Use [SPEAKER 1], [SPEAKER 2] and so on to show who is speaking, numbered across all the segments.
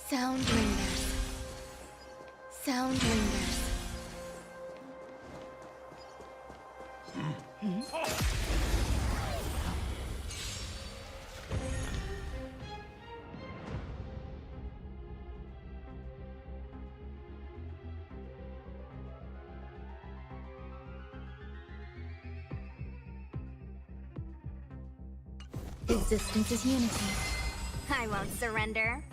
[SPEAKER 1] Sound lingers. Sound lingers. Existence is unity.
[SPEAKER 2] I won't surrender.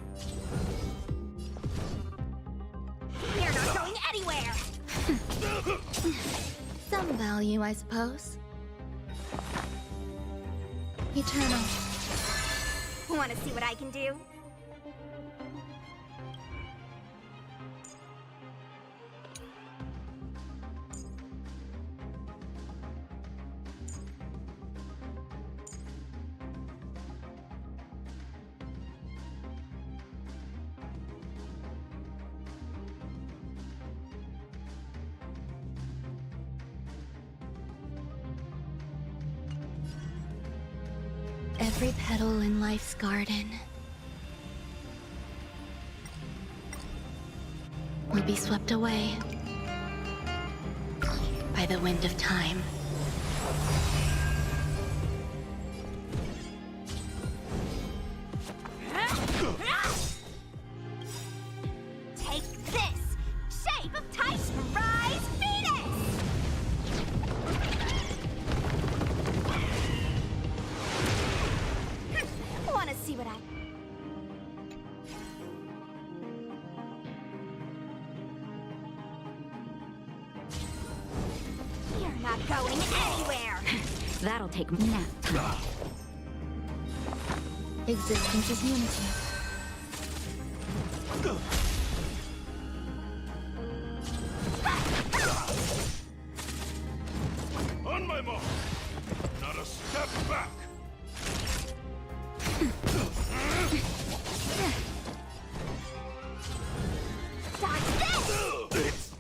[SPEAKER 2] You're not going anywhere!
[SPEAKER 1] Some value, I suppose. Eternal.
[SPEAKER 2] Want to see what I can do?
[SPEAKER 1] Every petal in life's garden will be swept away by the wind of time.
[SPEAKER 2] Take this! Shape of Titan Rise Venus! Want to see what I... You're not going anywhere!
[SPEAKER 3] That'll take nap time.
[SPEAKER 1] Existence is unity.
[SPEAKER 4] On my mark! Not a step back!
[SPEAKER 2] Dodge this!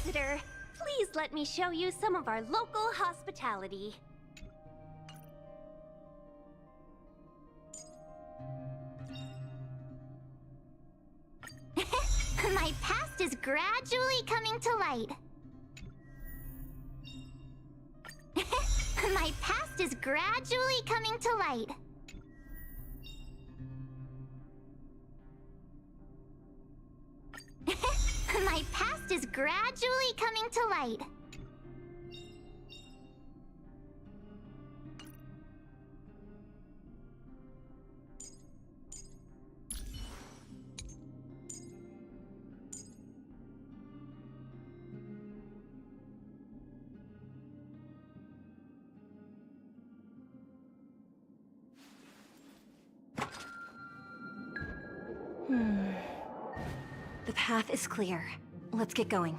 [SPEAKER 2] visitor. Please let me show you some of our local hospitality. My past is gradually coming to light. My past is gradually coming to light. My past is gradually coming to light.
[SPEAKER 5] The path is clear. Let's get going.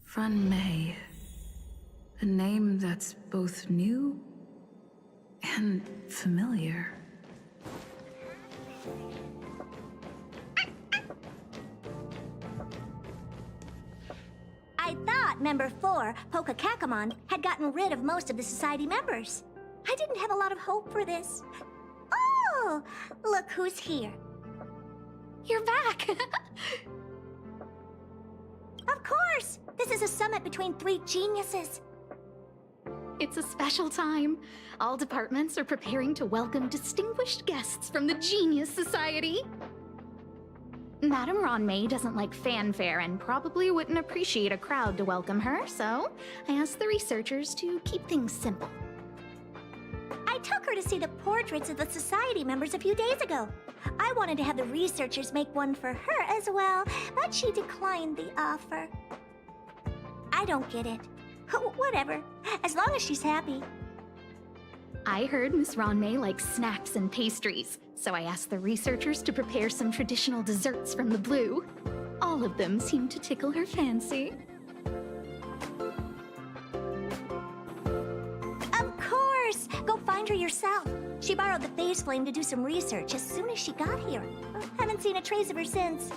[SPEAKER 3] Fun May. A name that's both new and familiar.
[SPEAKER 2] I thought Member 4, Pokakakamon, had gotten rid of most of the society members. I didn't have a lot of hope for this. Oh, look who's here.
[SPEAKER 1] You're back!
[SPEAKER 2] Of course! This is a summit between three geniuses.
[SPEAKER 1] It's a special time. All departments are preparing to welcome distinguished guests from the Genius Society. Madame Ronmei doesn't like fanfare and probably wouldn't appreciate a crowd to welcome her, so I asked the researchers to keep things simple.
[SPEAKER 2] I took her to see the portraits of the society members a few days ago. I wanted to have the researchers make one for her as well, but she declined the offer. I don't get it. Whatever, as long as she's happy.
[SPEAKER 1] I heard Miss Ronmei likes snacks and pastries, so I asked the researchers to prepare some traditional desserts from the blue. All of them seemed to tickle her fancy.
[SPEAKER 2] Of course! Go find her yourself. She borrowed the phase flame to do some research as soon as she got here. Haven't seen a trace of her since.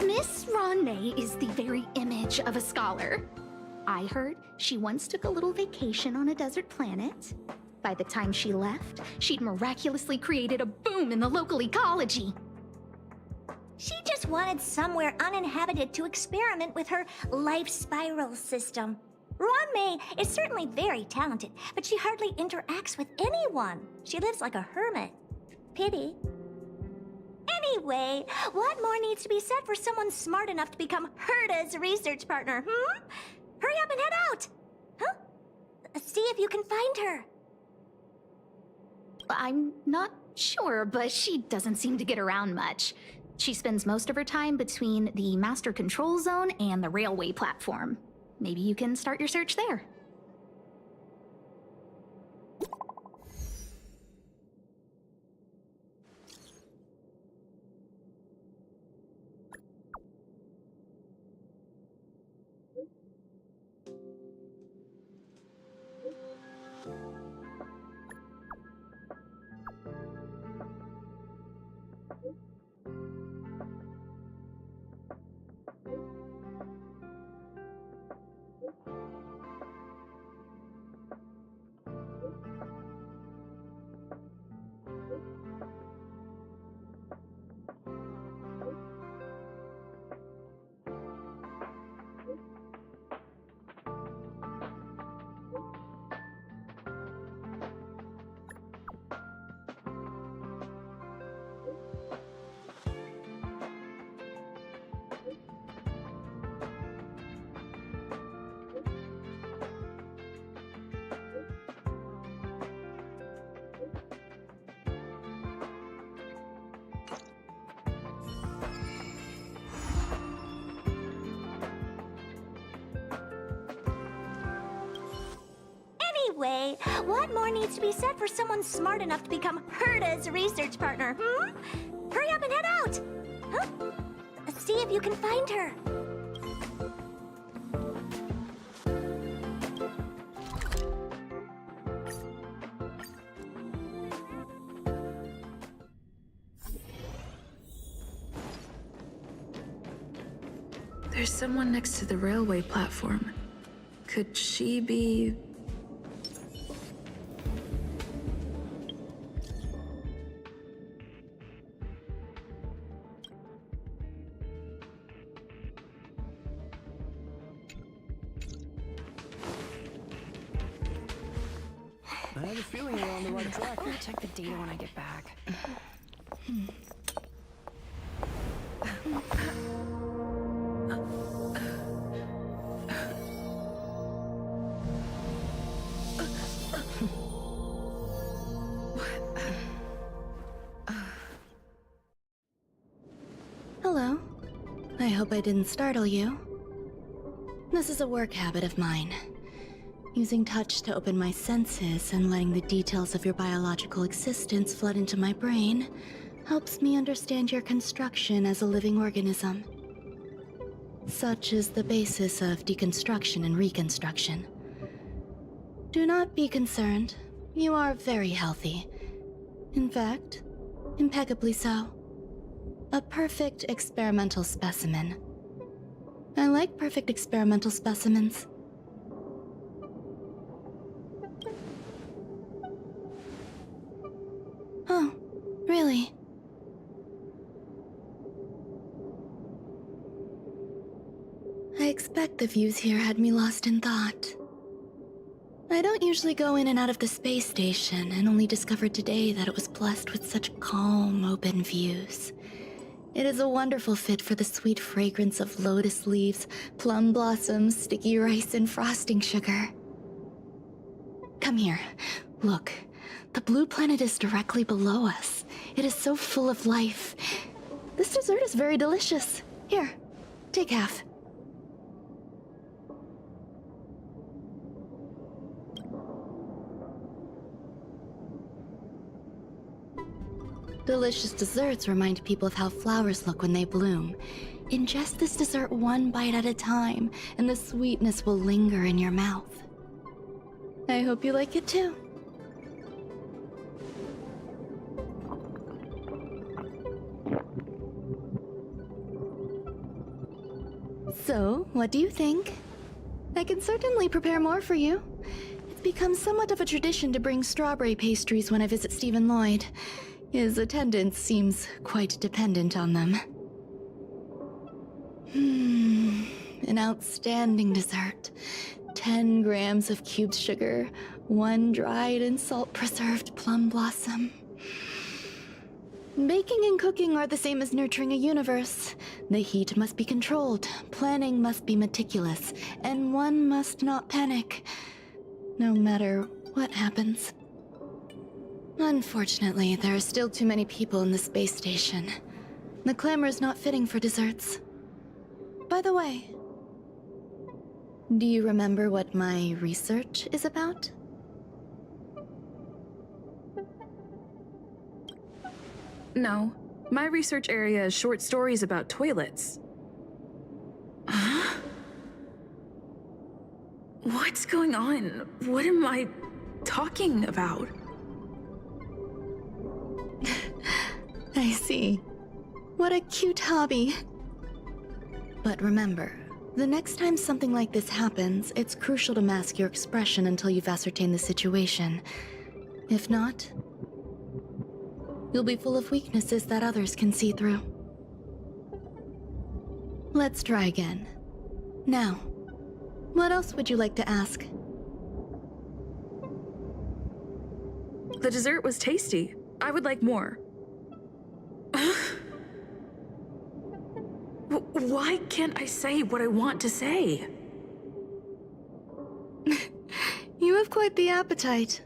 [SPEAKER 1] Miss Ronmei is the very image of a scholar. I heard she once took a little vacation on a desert planet. By the time she left, she'd miraculously created a boom in the local ecology.
[SPEAKER 2] She just wanted somewhere uninhabited to experiment with her life spiral system. Ronmei is certainly very talented, but she hardly interacts with anyone. She lives like a hermit. Pity. Anyway, what more needs to be said for someone smart enough to become Herta's research partner, Hurry up and head out! Huh? See if you can find her.
[SPEAKER 1] I'm not sure, but she doesn't seem to get around much. She spends most of her time between the master control zone and the railway platform. Maybe you can start your search there.
[SPEAKER 2] Anyway, what more needs to be said for someone smart enough to become Herta's research partner, Hurry up and head out! Huh? See if you can find her.
[SPEAKER 3] There's someone next to the railway platform. Could she be...
[SPEAKER 6] I have a feeling we're on the right track.
[SPEAKER 5] I'll check the data when I get back.
[SPEAKER 7] Hello. I hope I didn't startle you. This is a work habit of mine. Using touch to open my senses and letting the details of your biological existence flood into my brain helps me understand your construction as a living organism. Such is the basis of deconstruction and reconstruction. Do not be concerned. You are very healthy. In fact, impeccably so. A perfect experimental specimen. I like perfect experimental specimens. Oh, really? I expect the views here had me lost in thought. I don't usually go in and out of the space station, and only discovered today that it was blessed with such calm, open views. It is a wonderful fit for the sweet fragrance of lotus leaves, plum blossoms, sticky rice, and frosting sugar. Come here. Look. The blue planet is directly below us. It is so full of life. This dessert is very delicious. Here, take half. Delicious desserts remind people of how flowers look when they bloom. Ingest this dessert one bite at a time, and the sweetness will linger in your mouth. I hope you like it too. What do you think? I can certainly prepare more for you. It's become somewhat of a tradition to bring strawberry pastries when I visit Stephen Lloyd. His attendance seems quite dependent on them. An outstanding dessert. 10 grams of cubed sugar, 1 dried and salt-preserved plum blossom. Baking and cooking are the same as nurturing a universe. The heat must be controlled, planning must be meticulous, and one must not panic, no matter what happens. Unfortunately, there are still too many people in the space station. The clamor is not fitting for desserts. By the way, do you remember what my research is about?
[SPEAKER 3] No. My research area is short stories about toilets. Huh? What's going on? What am I talking about?
[SPEAKER 7] I see. What a cute hobby. But remember, the next time something like this happens, it's crucial to mask your expression until you've ascertained the situation. If not, you'll be full of weaknesses that others can see through. Let's try again. Now, what else would you like to ask?
[SPEAKER 3] The dessert was tasty. I would like more. Why can't I say what I want to say?
[SPEAKER 7] You have quite the appetite.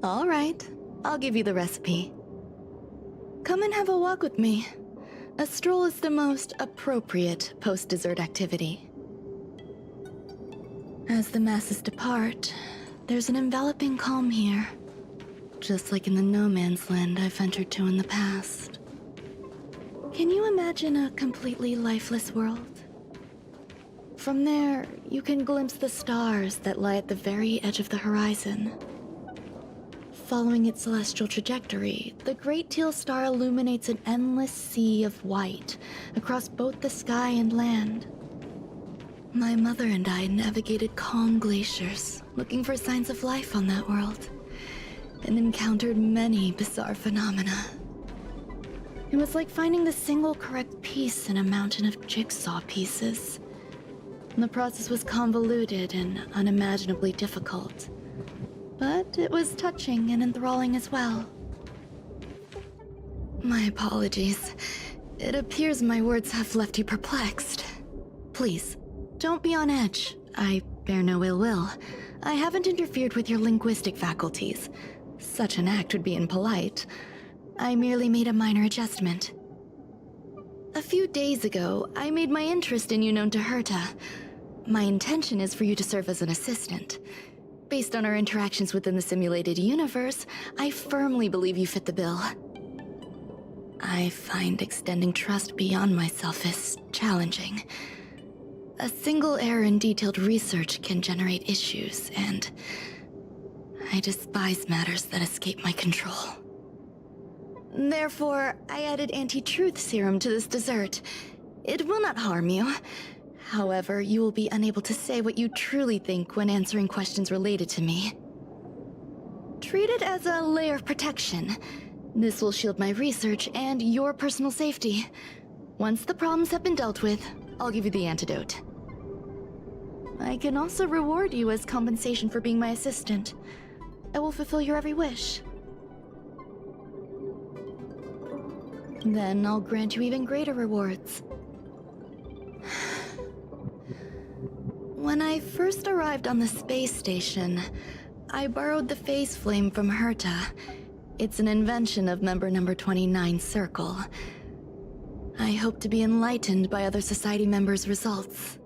[SPEAKER 7] All right, I'll give you the recipe. Come and have a walk with me. A stroll is the most appropriate post-dessert activity. As the masses depart, there's an enveloping calm here. Just like in the no man's land I've ventured to in the past. Can you imagine a completely lifeless world? From there, you can glimpse the stars that lie at the very edge of the horizon. Following its celestial trajectory, the Great Teal Star illuminates an endless sea of white across both the sky and land. My mother and I navigated calm glaciers, looking for signs of life on that world, and encountered many bizarre phenomena. It was like finding the single correct piece in a mountain of jigsaw pieces. The process was convoluted and unimaginably difficult. But it was touching and enthralling as well. My apologies. It appears my words have left you perplexed. Please, don't be on edge. I bear no ill will. I haven't interfered with your linguistic faculties. Such an act would be impolite. I merely made a minor adjustment. A few days ago, I made my interest in you known to Herta. My intention is for you to serve as an assistant. Based on our interactions within the simulated universe, I firmly believe you fit the bill. I find extending trust beyond myself is challenging. A single error in detailed research can generate issues, and I despise matters that escape my control. Therefore, I added anti-truth serum to this dessert. It will not harm you. However, you will be unable to say what you truly think when answering questions related to me. Treat it as a layer of protection. This will shield my research and your personal safety. Once the problems have been dealt with, I'll give you the antidote. I can also reward you as compensation for being my assistant. I will fulfill your every wish. Then I'll grant you even greater rewards. When I first arrived on the space station, I borrowed the phase flame from Herta. It's an invention of member number 29's circle. I hope to be enlightened by other society members' results.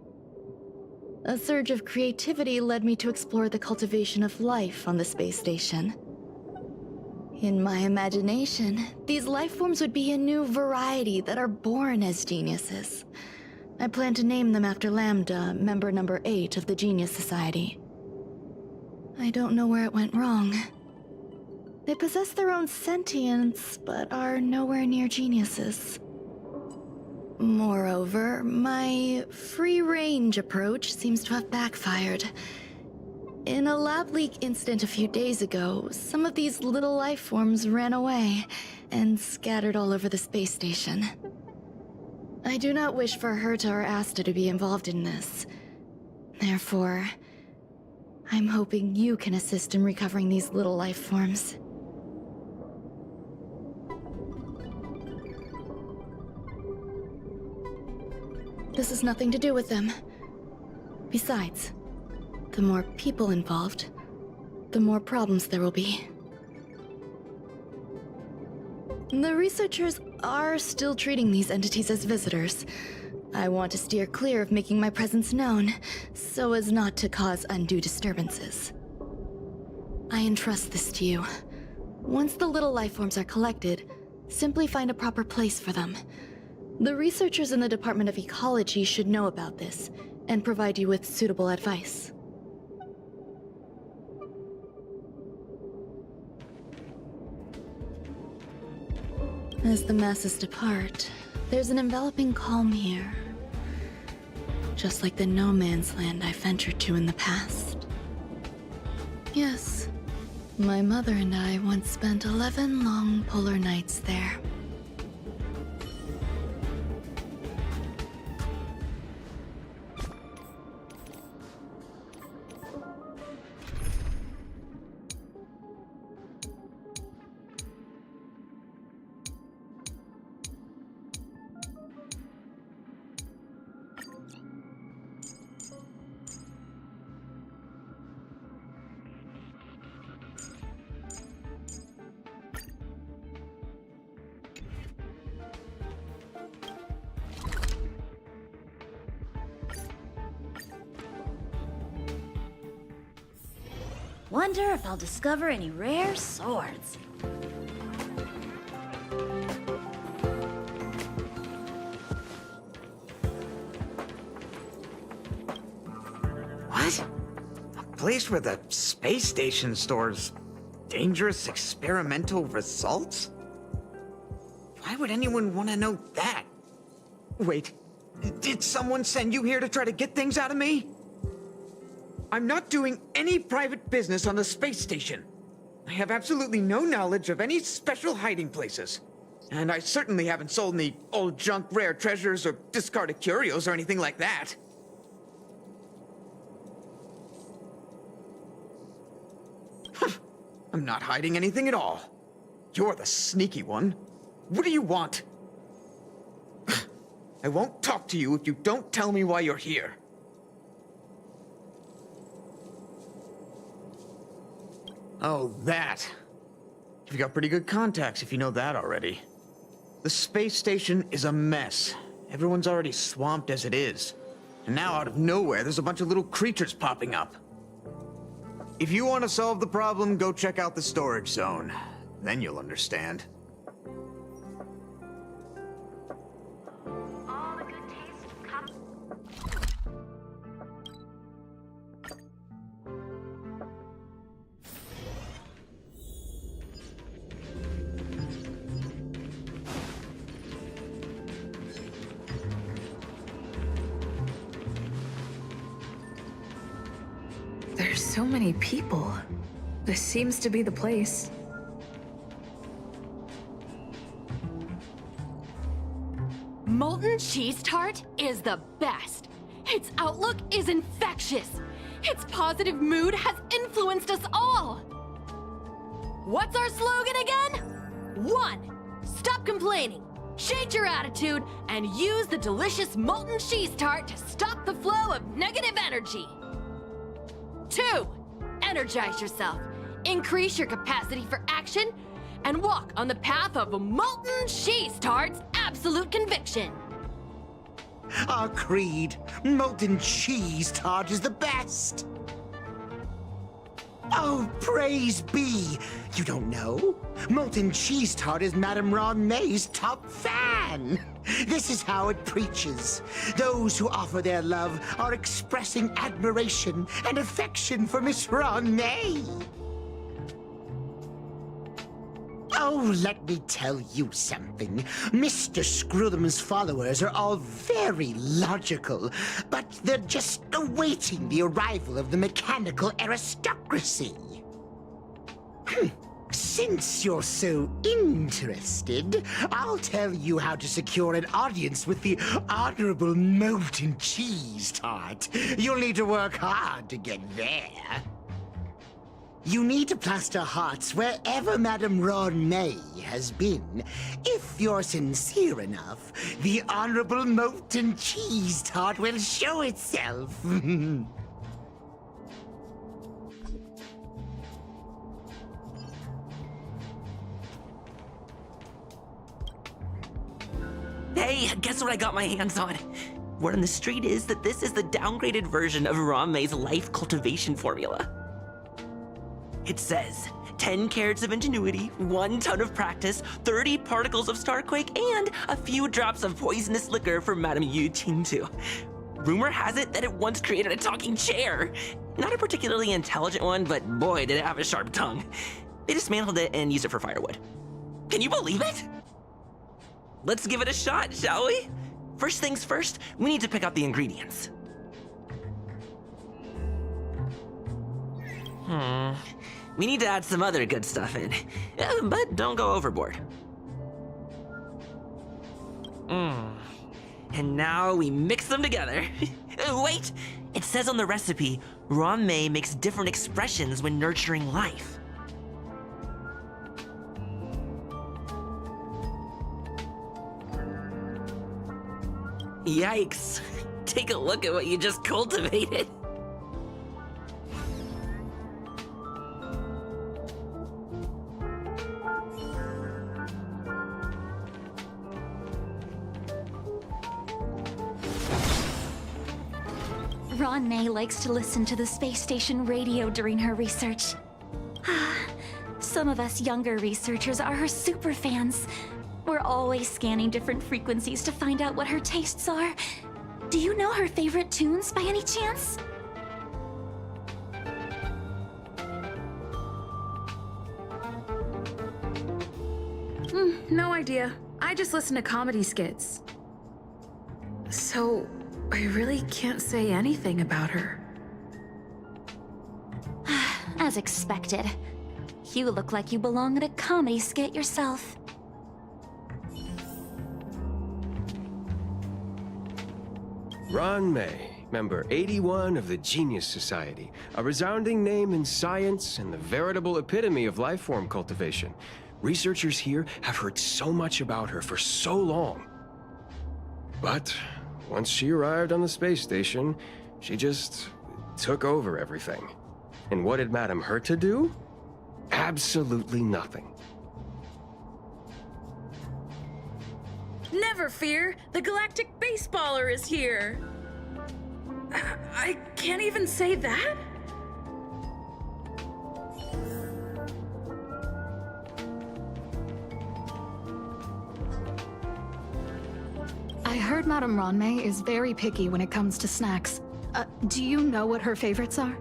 [SPEAKER 7] A surge of creativity led me to explore the cultivation of life on the space station. In my imagination, these life forms would be a new variety that are born as geniuses. I plan to name them after Lambda, member number 8 of the Genius Society. I don't know where it went wrong. They possess their own sentience, but are nowhere near geniuses. Moreover, my free-range approach seems to have backfired. In a lab leak incident a few days ago, some of these little life forms ran away and scattered all over the space station. I do not wish for Herta or Asta to be involved in this. Therefore, I'm hoping you can assist in recovering these little life forms. This has nothing to do with them. Besides, the more people involved, the more problems there will be. The researchers are still treating these entities as visitors. I want to steer clear of making my presence known, so as not to cause undue disturbances. I entrust this to you. Once the little life forms are collected, simply find a proper place for them. The researchers in the Department of Ecology should know about this, and provide you with suitable advice. As the masses depart, there's an enveloping calm here. Just like the no-man's land I ventured to in the past. Yes, my mother and I once spent 11 long polar nights there.
[SPEAKER 2] Wonder if I'll discover any rare swords.
[SPEAKER 8] What? A place where the space station stores dangerous experimental results? Why would anyone want to know that? Wait, did someone send you here to try to get things out of me? I'm not doing any private business on the space station. I have absolutely no knowledge of any special hiding places. And I certainly haven't sold any old junk rare treasures or discarded curios or anything like that. I'm not hiding anything at all. You're the sneaky one. What do you want? I won't talk to you if you don't tell me why you're here. Oh, that. You've got pretty good contacts if you know that already. The space station is a mess. Everyone's already swamped as it is. And now out of nowhere, there's a bunch of little creatures popping up. If you want to solve the problem, go check out the storage zone. Then you'll understand.
[SPEAKER 3] There's so many people. This seems to be the place.
[SPEAKER 9] Molten cheese tart is the best. Its outlook is infectious. Its positive mood has influenced us all. What's our slogan again? 1. Stop complaining. Change your attitude and use the delicious molten cheese tart to stop the flow of negative energy. 2. Energize yourself. Increase your capacity for action and walk on the path of a molten cheese tart's absolute conviction.
[SPEAKER 10] Our creed, molten cheese tart is the best. Oh, praise be! You don't know? Molten cheese tart is Madame Ron May's top fan. This is how it preaches. Those who offer their love are expressing admiration and affection for Miss Ron May. Oh, let me tell you something. Mr. Screwthum's followers are all very logical, but they're just awaiting the arrival of the mechanical aristocracy. Since you're so interested, I'll tell you how to secure an audience with the Honorable Molten Cheese Tart. You'll need to work hard to get there. You need to plaster hearts wherever Madame Ron May has been. If you're sincere enough, the Honorable Molten Cheese Tart will show itself.
[SPEAKER 11] Hey, guess what I got my hands on? Word on the street is that this is the downgraded version of Ron May's life cultivation formula. It says 10 carats of ingenuity, 1 ton of practice, 30 particles of starquake, and a few drops of poisonous liquor for Madame Yu Qingtu. Rumor has it that it once created a talking chair. Not a particularly intelligent one, but boy, did it have a sharp tongue. They dismantled it and used it for firewood. Can you believe it? Let's give it a shot, shall we? First things first, we need to pick out the ingredients. We need to add some other good stuff in, but don't go overboard. And now we mix them together. Wait, it says on the recipe, Ron May makes different expressions when nurturing life. Yikes. Take a look at what you just cultivated.
[SPEAKER 2] Ron May likes to listen to the space station radio during her research. Some of us younger researchers are her super fans. We're always scanning different frequencies to find out what her tastes are. Do you know her favorite tunes by any chance?
[SPEAKER 3] No idea. I just listen to comedy skits. So, I really can't say anything about her.
[SPEAKER 2] As expected. You look like you belong in a comedy skit yourself.
[SPEAKER 6] Ron May, member 81 of the Genius Society, a resounding name in science and the veritable epitome of lifeform cultivation. Researchers here have heard so much about her for so long. But once she arrived on the space station, she just took over everything. And what did Madame hurt to do? Absolutely nothing.
[SPEAKER 3] Never fear! The galactic baseballer is here! I can't even say that?
[SPEAKER 1] I heard Madame Ronmay is very picky when it comes to snacks. Do you know what her favorites are?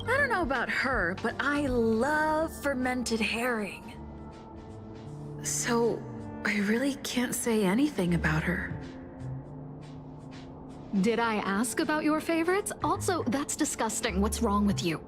[SPEAKER 3] I don't know about her, but I love fermented herring. So, I really can't say anything about her.
[SPEAKER 1] Did I ask about your favorites? Also, that's disgusting. What's wrong with you?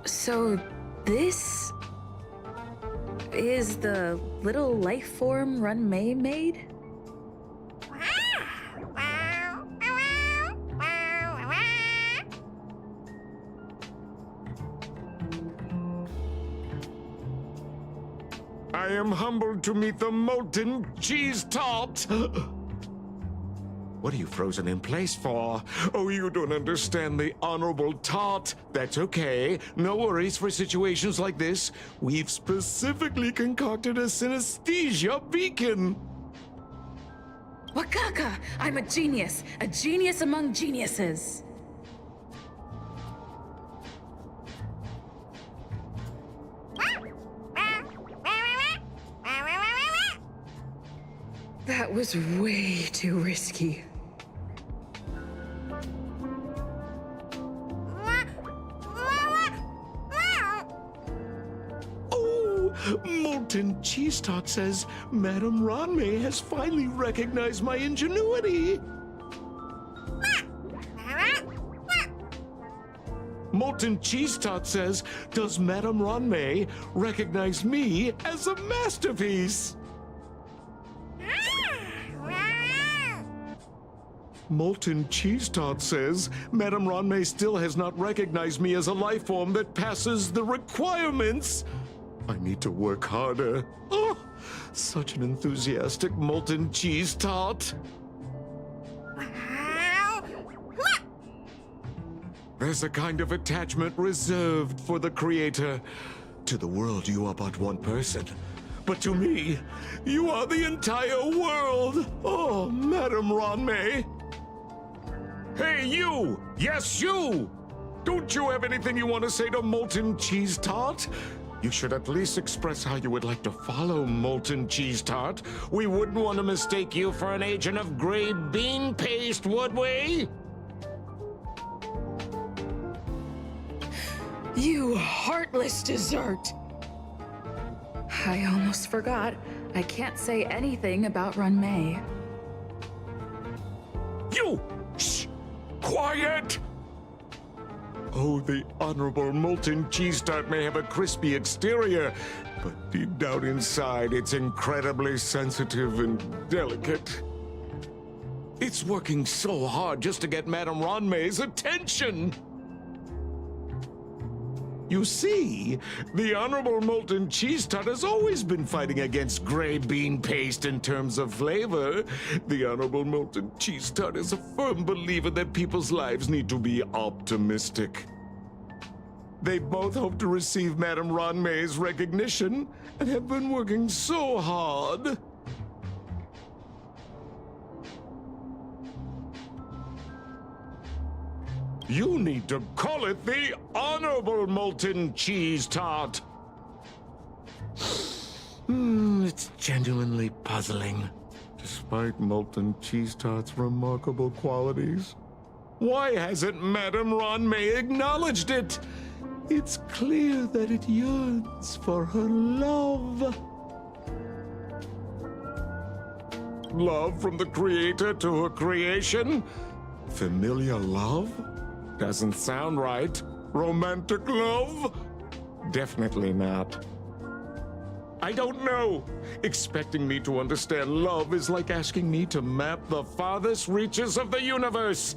[SPEAKER 3] So, This is the little life form Run May made?
[SPEAKER 4] I am humbled to meet the molten cheese tart. What are you frozen in place for? Oh, you don't understand the honorable tart. That's okay. No worries for situations like this. We've specifically concocted a synesthesia beacon.
[SPEAKER 3] Wakaka! I'm a genius among geniuses. That was way too risky.
[SPEAKER 4] Oh, molten cheese tart says Madame Ranmei has finally recognized my ingenuity. Molten cheese tart says, does Madame Ranmei recognize me as a masterpiece? Molten cheese tart says, Madame Ranmei still has not recognized me as a life form that passes the requirements. I need to work harder. Oh, such an enthusiastic molten cheese tart. There's a kind of attachment reserved for the creator. To the world, you are but one person. But to me, you are the entire world. Oh, Madame Ranmei. Hey, you! Yes, you! Don't you have anything you want to say to Molten Cheese Tart? You should at least express how you would like to follow Molten Cheese Tart. We wouldn't want to mistake you for an agent of gray bean paste, would we?
[SPEAKER 3] You heartless dessert! I almost forgot. I can't say anything about Run May.
[SPEAKER 4] You! Shh! Quiet! Oh, the honorable molten cheese tart may have a crispy exterior, but deep down inside, it's incredibly sensitive and delicate. It's working so hard just to get Madame Ranmei's attention. You see, the honorable molten cheese tart has always been fighting against gray bean paste in terms of flavor. The honorable molten cheese tart is a firm believer that people's lives need to be optimistic. They both hope to receive Madame Ranmei's recognition and have been working so hard. You need to call it the Honorable Molten Cheese Tart. It's genuinely puzzling. Despite Molten Cheese Tart's remarkable qualities, why hasn't Madame Ranmei acknowledged it? It's clear that it yearns for her love. Love from the creator to her creation? Familiar love? Doesn't sound right. Romantic love? Definitely not. I don't know. Expecting me to understand love is like asking me to map the farthest reaches of the universe.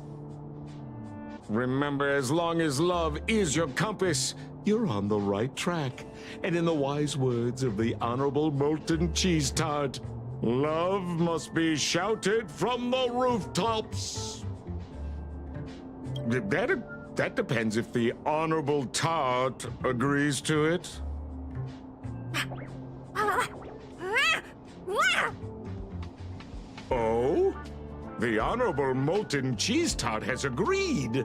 [SPEAKER 4] Remember, as long as love is your compass, you're on the right track. And in the wise words of the Honorable Molten Cheese Tart, love must be shouted from the rooftops. That depends if the Honorable Tart agrees to it. Oh? The Honorable Molten Cheese Tart has agreed.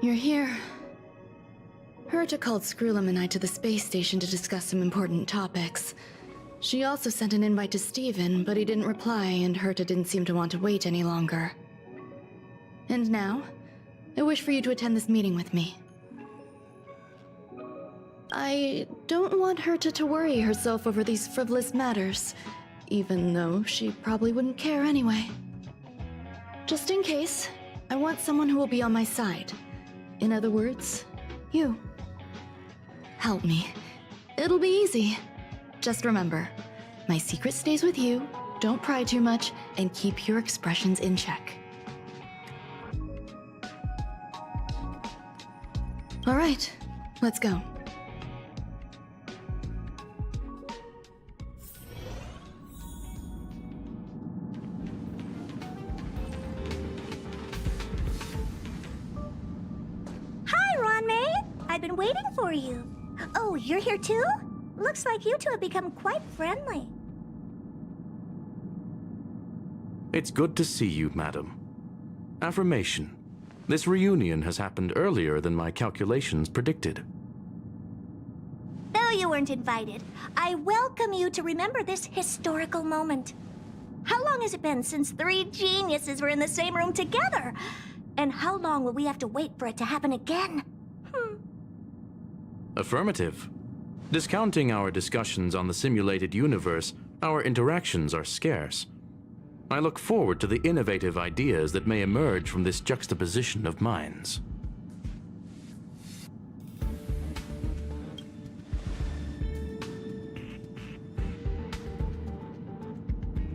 [SPEAKER 7] You're here. Herta called Screwlum and I to the space station to discuss some important topics. She also sent an invite to Steven, but he didn't reply, and Herta didn't seem to want to wait any longer. And now, I wish for you to attend this meeting with me. I don't want Herta to worry herself over these frivolous matters, even though she probably wouldn't care anyway. Just in case, I want someone who will be on my side. In other words, you. Help me. It'll be easy. Just remember, my secret stays with you, don't pry too much, and keep your expressions in check. All right, let's go.
[SPEAKER 2] Hi, Ron-May! I've been waiting for you. Oh, you're here too? Looks like you two have become quite friendly.
[SPEAKER 12] It's good to see you, madam. Affirmation. This reunion has happened earlier than my calculations predicted.
[SPEAKER 2] Though you weren't invited, I welcome you to remember this historical moment. How long has it been since 3 geniuses were in the same room together? And how long will we have to wait for it to happen again?
[SPEAKER 12] Affirmative. Discounting our discussions on the simulated universe, our interactions are scarce. I look forward to the innovative ideas that may emerge from this juxtaposition of minds.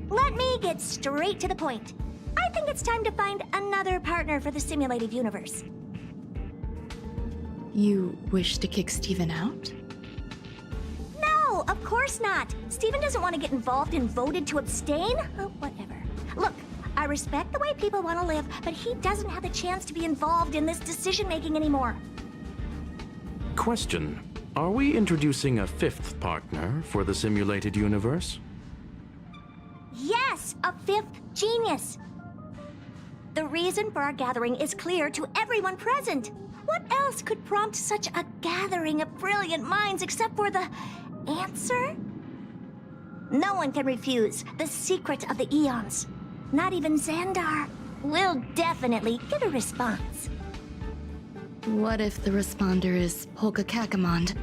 [SPEAKER 2] Let me get straight to the point. I think it's time to find another partner for the simulated universe.
[SPEAKER 7] You wish to kick Steven out?
[SPEAKER 2] No, of course not. Steven doesn't want to get involved and voted to abstain. Oh, whatever. Look, I respect the way people want to live, but he doesn't have the chance to be involved in this decision-making anymore.
[SPEAKER 12] Question. Are we introducing a 5th partner for the simulated universe?
[SPEAKER 2] Yes, a 5th genius. The reason for our gathering is clear to everyone present. What else could prompt such a gathering of brilliant minds except for the answer? No one can refuse the secret of the eons. Not even Xandar. We'll definitely get a response.
[SPEAKER 7] What if the responder is Polka Kakamond?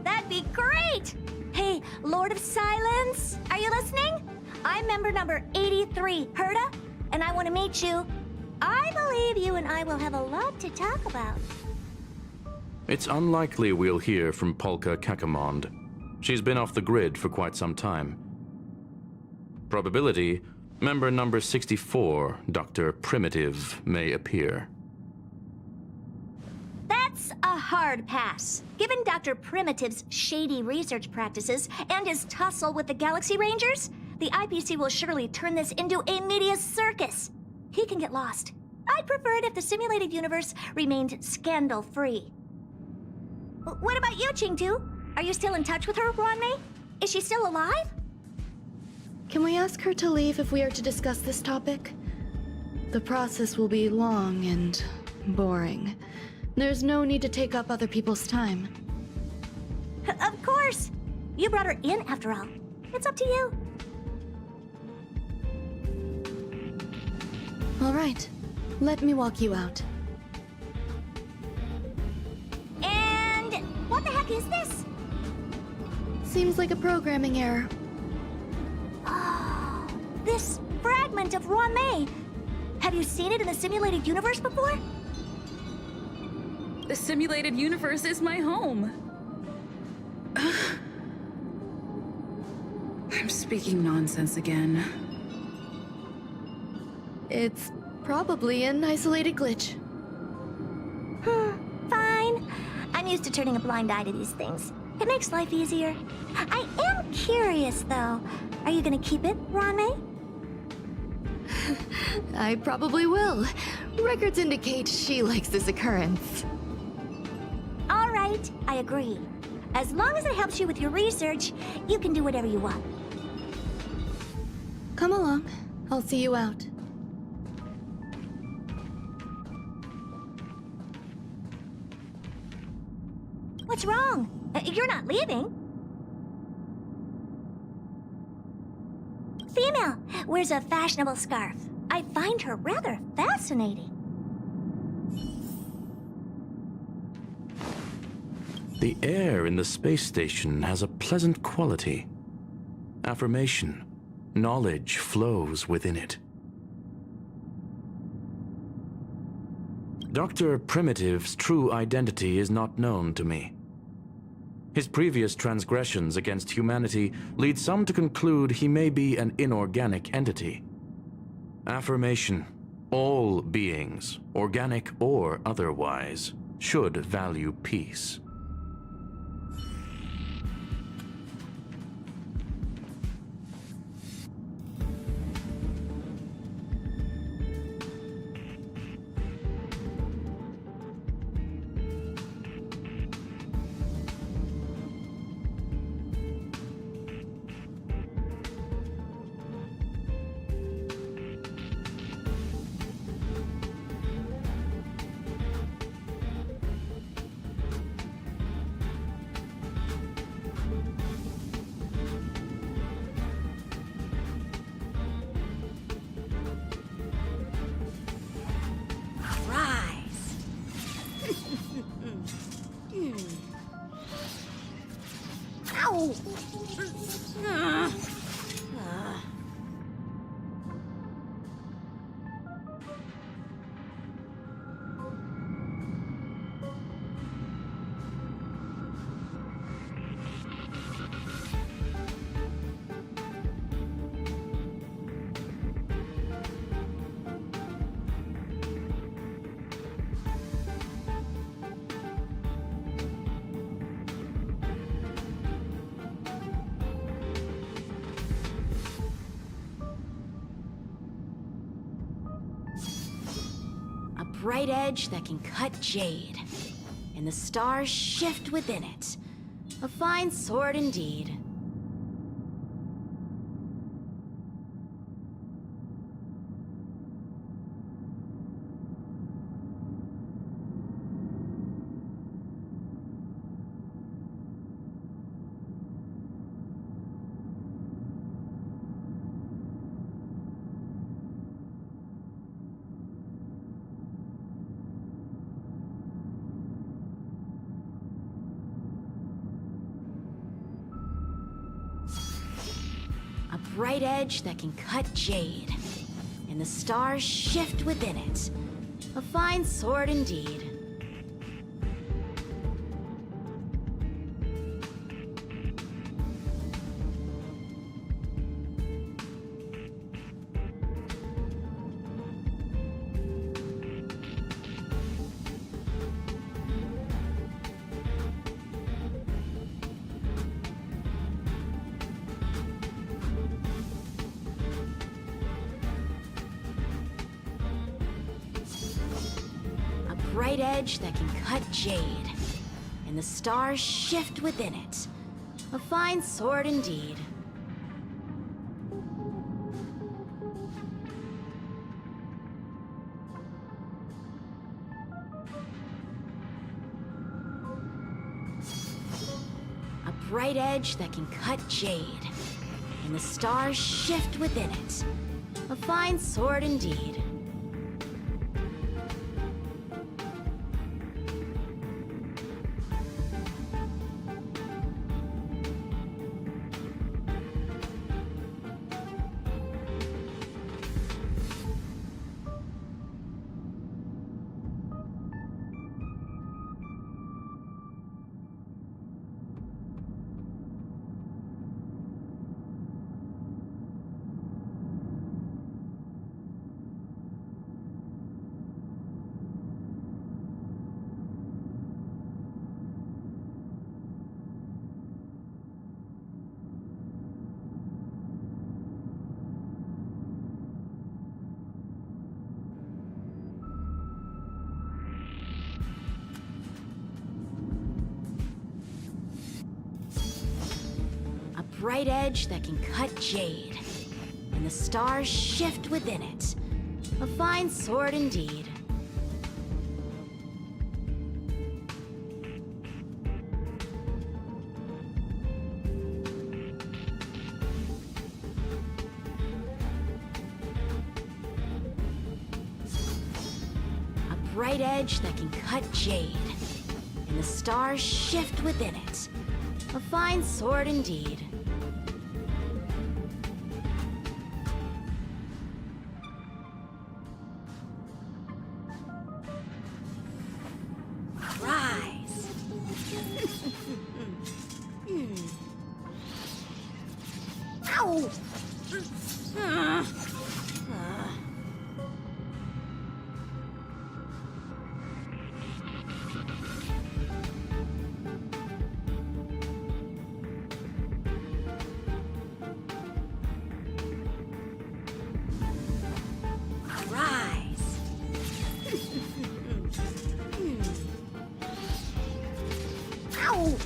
[SPEAKER 2] That'd be great! Hey, Lord of Silence, are you listening? I'm member number 83, Herta, and I want to meet you. I believe you and I will have a lot to talk about.
[SPEAKER 12] It's unlikely we'll hear from Polka Kakamond. She's been off the grid for quite some time. Probability, member number 64, Dr. Primitive, may appear.
[SPEAKER 2] That's a hard pass. Given Dr. Primitive's shady research practices and his tussle with the Galaxy Rangers, the IPC will surely turn this into a media circus. He can get lost. I'd prefer it if the simulated universe remained scandal-free. What about you, Chingtu? Are you still in touch with her, Ron-May? Is she still alive?
[SPEAKER 7] Can we ask her to leave if we are to discuss this topic? The process will be long and boring. There's no need to take up other people's time.
[SPEAKER 2] Of course! You brought her in, after all. It's up to you.
[SPEAKER 7] All right, let me walk you out.
[SPEAKER 2] And what the heck is this?
[SPEAKER 7] Seems like a programming error.
[SPEAKER 2] Oh, this fragment of Ron-May. Have you seen it in the simulated universe before?
[SPEAKER 3] The simulated universe is my home. I'm speaking nonsense again.
[SPEAKER 7] It's probably an isolated glitch.
[SPEAKER 2] Fine. I'm used to turning a blind eye to these things. It makes life easier. I am curious, though. Are you gonna keep it, Ron-May?
[SPEAKER 7] I probably will. Records indicate she likes this occurrence.
[SPEAKER 2] All right, I agree. As long as it helps you with your research, you can do whatever you want.
[SPEAKER 7] Come along. I'll see you out.
[SPEAKER 2] What's wrong? You're not leaving. Female, wears a fashionable scarf. I find her rather fascinating.
[SPEAKER 12] The air in the space station has a pleasant quality. Affirmation, knowledge flows within it. Dr. Primitive's true identity is not known to me. His previous transgressions against humanity lead some to conclude he may be an inorganic entity. Affirmation, all beings, organic or otherwise, should value peace.
[SPEAKER 9] Bright edge that can cut jade, and the stars shift within it. A fine sword indeed. Bright edge that can cut jade, and the stars shift within it. A fine sword indeed. Bright edge that can cut jade, and the stars shift within it. A fine sword indeed. A bright edge that can cut jade, and the stars shift within it. A fine sword indeed. Bright edge that can cut jade, and the stars shift within it. A fine sword indeed. bright edge that can cut jade, and the stars shift within it. A fine sword indeed. Rise. Ow! Rise. Ow!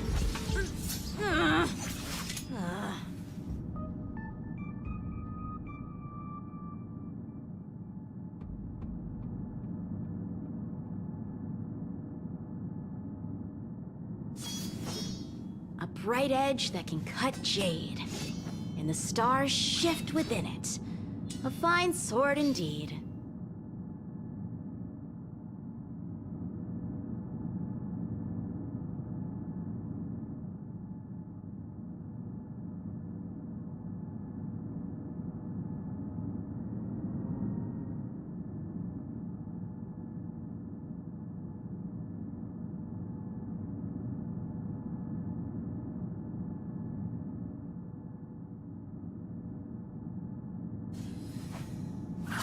[SPEAKER 9] A bright edge that can cut jade, and the stars shift within it. A fine sword indeed.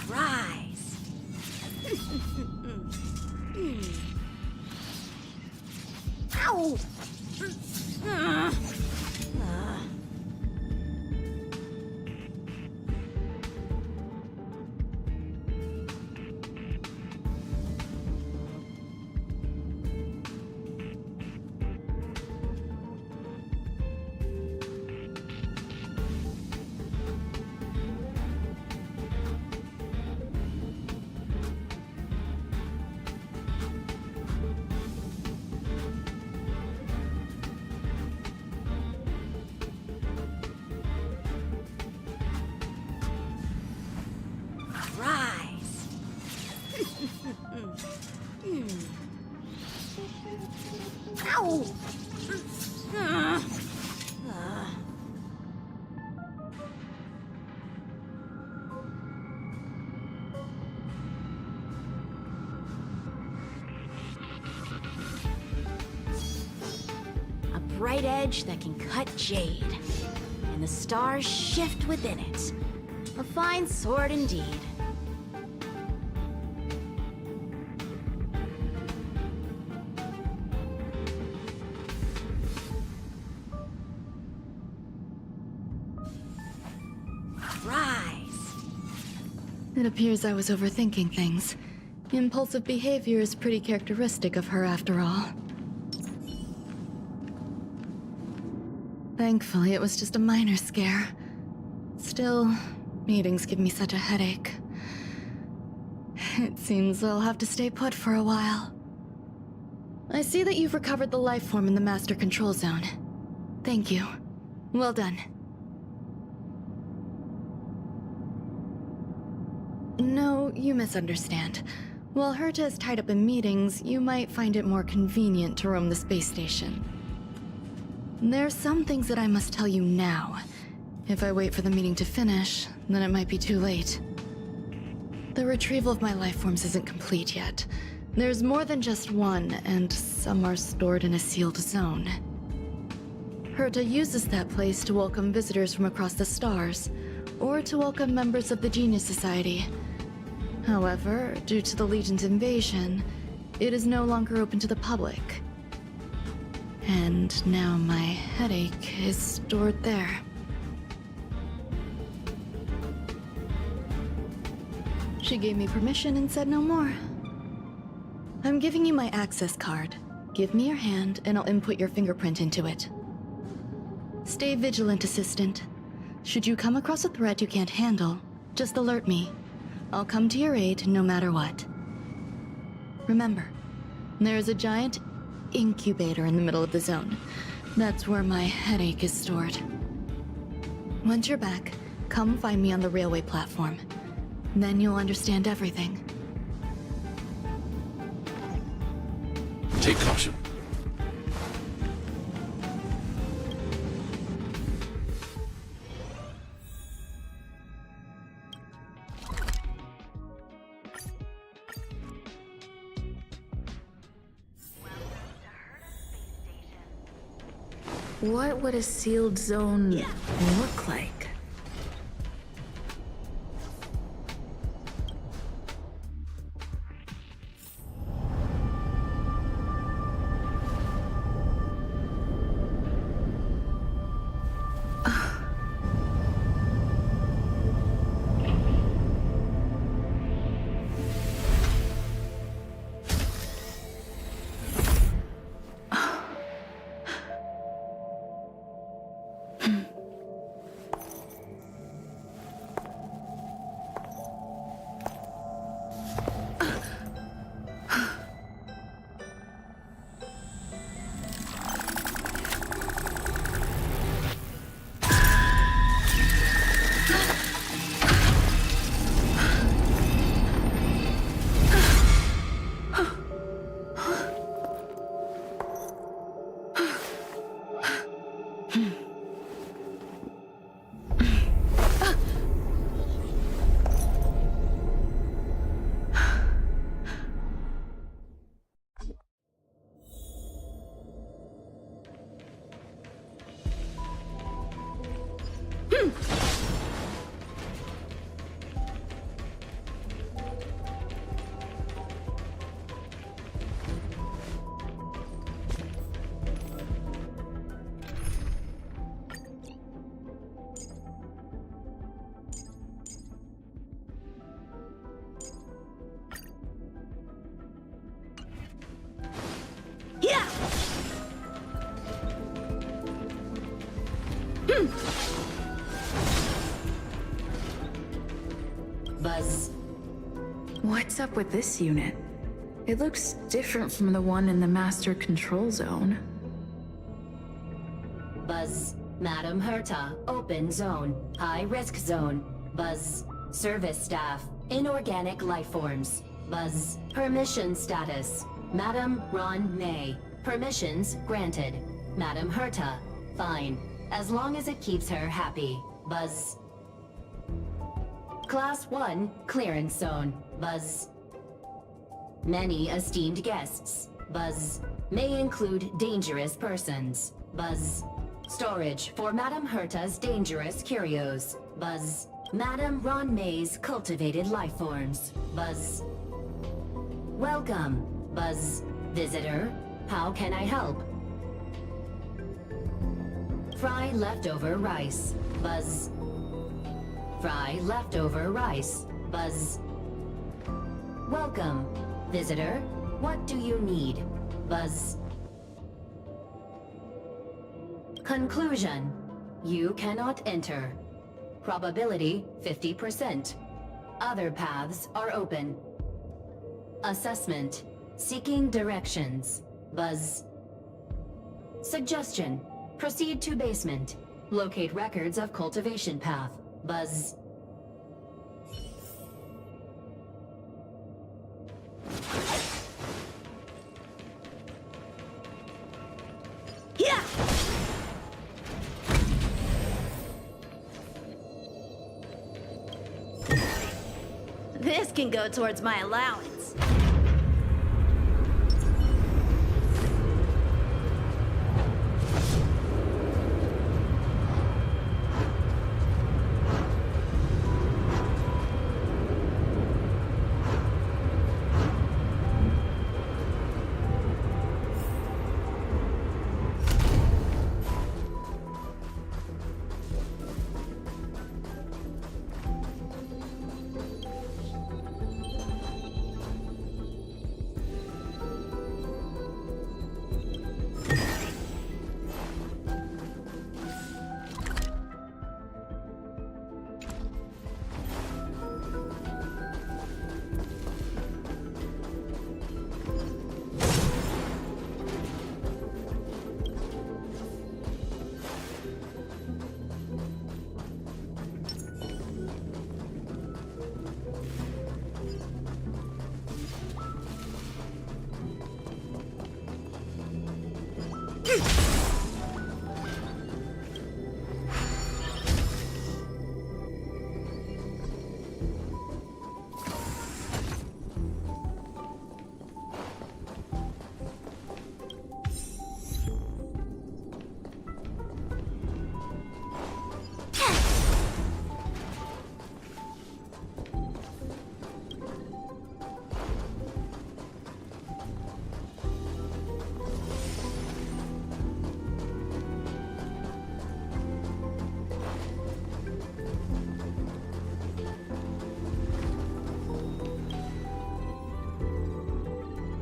[SPEAKER 9] Rise. Ow! Rise. Ow! A bright edge that can cut jade, and the stars shift within it. A fine sword indeed. Rise.
[SPEAKER 7] It appears I was overthinking things. Impulsive behavior is pretty characteristic of her after all. Thankfully, it was just a minor scare. Still, meetings give me such a headache. It seems I'll have to stay put for a while. I see that you've recovered the life form in the Master Control Zone. Thank you. Well done. No, you misunderstand. While Herta is tied up in meetings, you might find it more convenient to roam the space station. There's some things that I must tell you now. If I wait for the meeting to finish, then it might be too late. The retrieval of my life forms isn't complete yet. There's more than just one, and some are stored in a sealed zone. Herta uses that place to welcome visitors from across the stars, or to welcome members of the Genius Society. However, due to the Legion's invasion, it is no longer open to the public. And now my headache is stored there. She gave me permission and said no more. I'm giving you my access card. Give me your hand and I'll input your fingerprint into it. Stay vigilant, Assistant. Should you come across a threat you can't handle, just alert me. I'll come to your aid no matter what. Remember, there's a giant incubator in the middle of the zone. That's where my headache is stored. Once you're back, come find me on the railway platform. Then you'll understand everything.
[SPEAKER 12] Take caution.
[SPEAKER 3] What would a sealed zone look like?
[SPEAKER 9] Buzz.
[SPEAKER 3] What's up with this unit? It looks different from the one in the master control zone.
[SPEAKER 9] Buzz. Madam Herta, open zone. High risk zone. Buzz. Service staff. Inorganic life forms. Buzz. Permission status. Madam Ron May. Permissions granted. Madam Herta. Fine. As long as it keeps her happy. Buzz. Class 1, clearance zone. Buzz. Many esteemed guests. Buzz. May include dangerous persons. Buzz. Storage for Madam Herta's dangerous curios. Buzz. Madam Ron May's cultivated life forms. Buzz. Welcome. Buzz. Visitor. How can I help? Fry leftover rice. Buzz. Fry leftover rice. Buzz. Welcome. Visitor, what do you need? Buzz. Conclusion. You cannot enter. Probability 50%. Other paths are open. Assessment. Seeking directions. Buzz. Suggestion. Proceed to basement. Locate records of cultivation path. Buzz.
[SPEAKER 2] Yeah! This can go towards my allowance.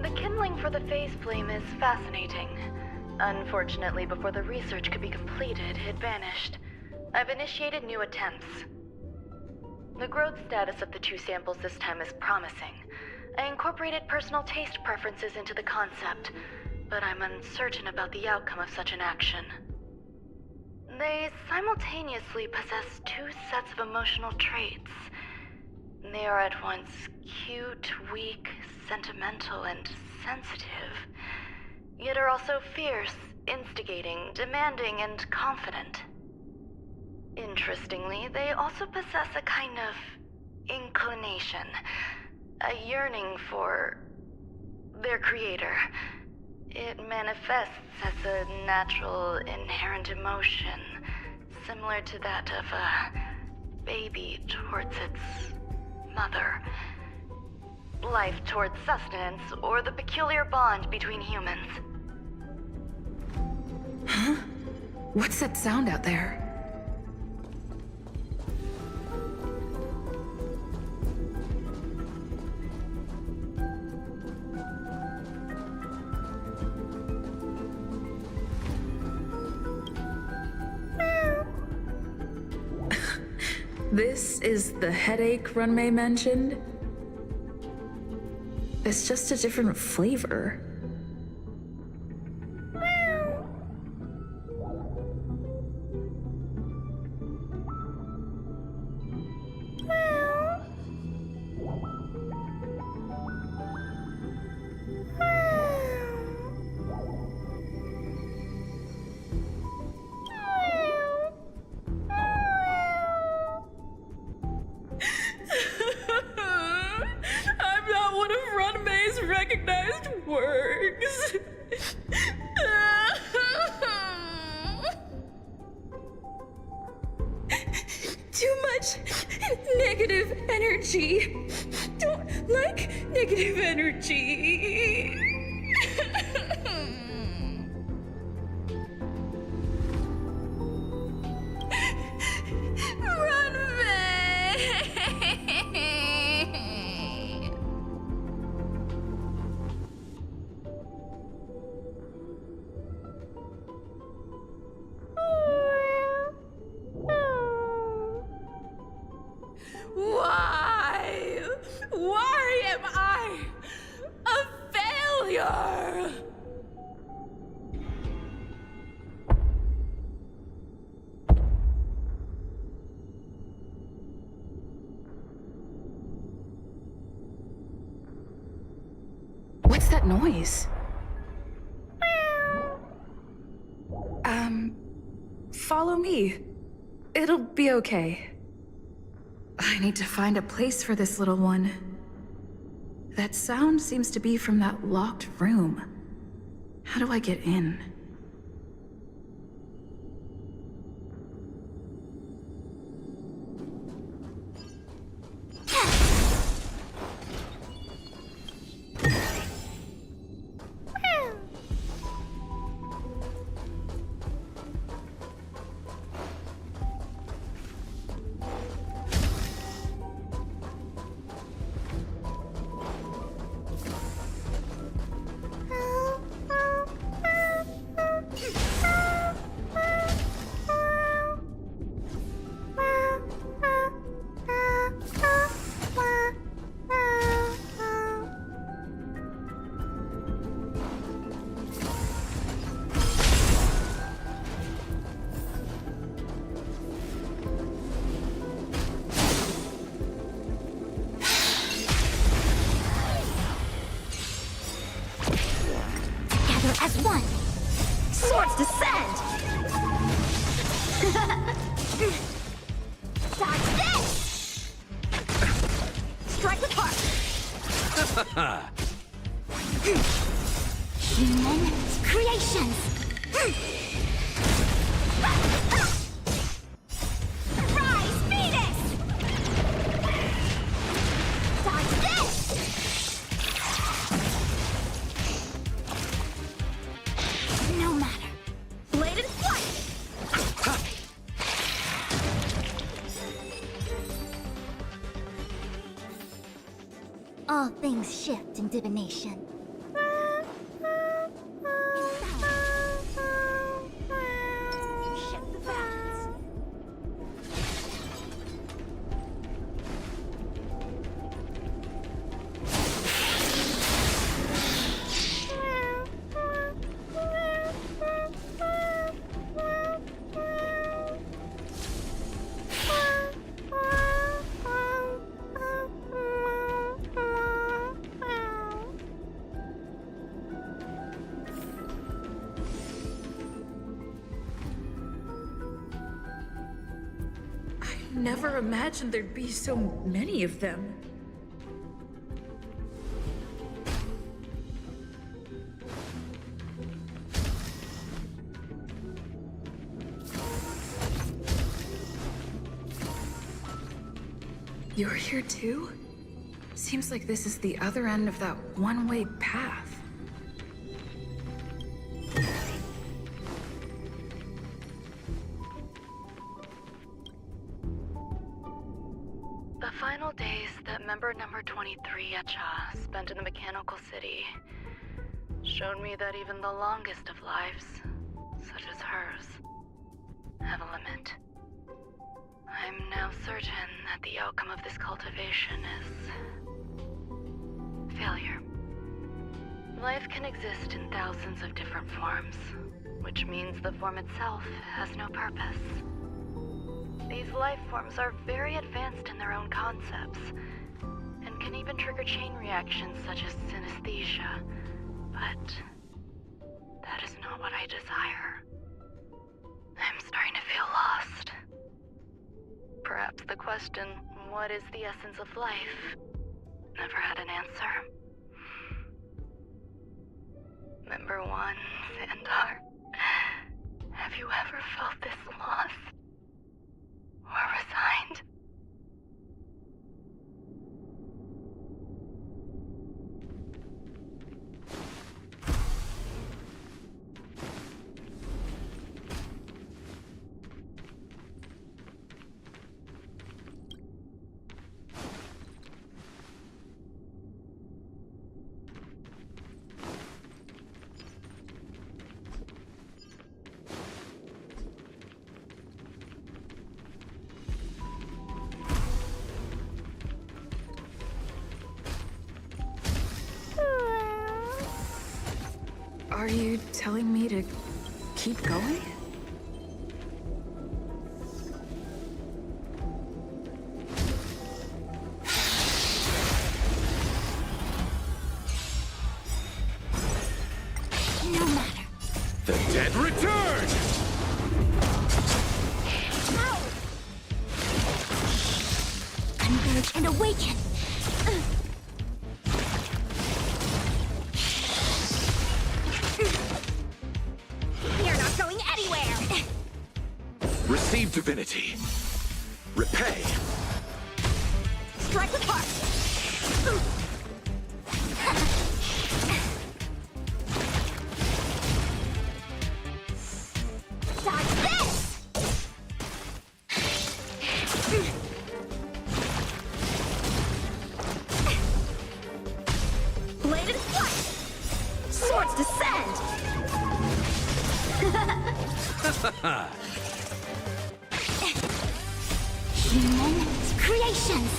[SPEAKER 13] The kindling for the phase flame is fascinating. Unfortunately, before the research could be completed, it vanished. I've initiated new attempts. The growth status of the two samples this time is promising. I incorporated personal taste preferences into the concept, but I'm uncertain about the outcome of such an action. They simultaneously possess two sets of emotional traits. They are at once cute, weak, sentimental, and sensitive, yet are also fierce, instigating, demanding, and confident. Interestingly, they also possess a kind of inclination, a yearning for their creator. It manifests as a natural, inherent emotion, similar to that of a baby towards its mother. Life towards sustenance, or the peculiar bond between humans.
[SPEAKER 3] Huh? What's that sound out there? This is the headache Runmei mentioned? It's just a different flavor.
[SPEAKER 9] I'm not one of Runmei's recognized works. Too much negative energy. Don't like negative energy. Why? Why am I a failure?
[SPEAKER 3] What's that noise? Follow me. It'll be okay. I need to find a place for this little one. That sound seems to be from that locked room. How do I get in?
[SPEAKER 2] Human creations! Rise, Venus! Dodge this! No matter. Blade and flight! All things shift in divination. Shift the balance.
[SPEAKER 3] Never imagined there'd be so many of them. You're here too? Seems like this is the other end of that one-way path.
[SPEAKER 13] The final days that member number 23 Echa spent in the mechanical city showed me that even the longest of lives, such as hers, have a limit. I'm now certain that the outcome of this cultivation is failure. Life can exist in thousands of different forms, which means the form itself has no purpose. These life forms are very advanced in their own concepts, and can even trigger chain reactions such as synesthesia, but that is not what I desire. I'm starting to feel lost. Perhaps the question, what is the essence of life, never had an answer. Member 1, Xandar, have you ever felt this lost? Or resigned?
[SPEAKER 3] Are you telling me to keep going?
[SPEAKER 2] No matter.
[SPEAKER 4] The dead return!
[SPEAKER 2] Converge and awaken. You're not going anywhere.
[SPEAKER 4] Receive divinity. Repay.
[SPEAKER 2] Strike with heart. Dodge this. Blade and flight. Swords descend. Human creations.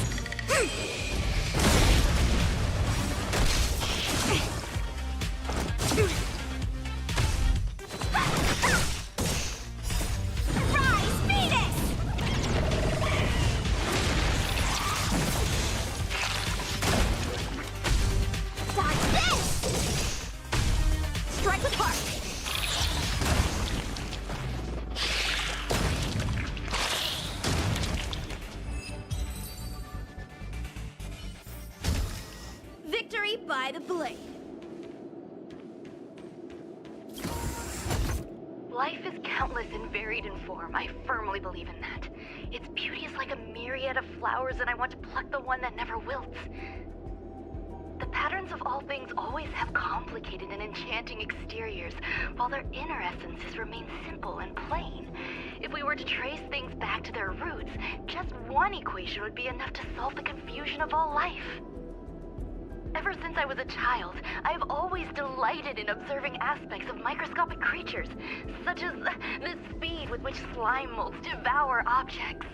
[SPEAKER 2] Rise, Venus! Dodge this! Strike with heart.
[SPEAKER 9] me by the blade.
[SPEAKER 13] Life is countless and varied in form. I firmly believe in that. Its beauty is like a myriad of flowers, and I want to pluck the one that never wilts. The patterns of all things always have complicated and enchanting exteriors, while their inner essences remain simple and plain. If we were to trace things back to their roots, just one equation would be enough to solve the confusion of all life. Ever since I was a child, I have always delighted in observing aspects of microscopic creatures, such as the speed with which slime molds devour objects.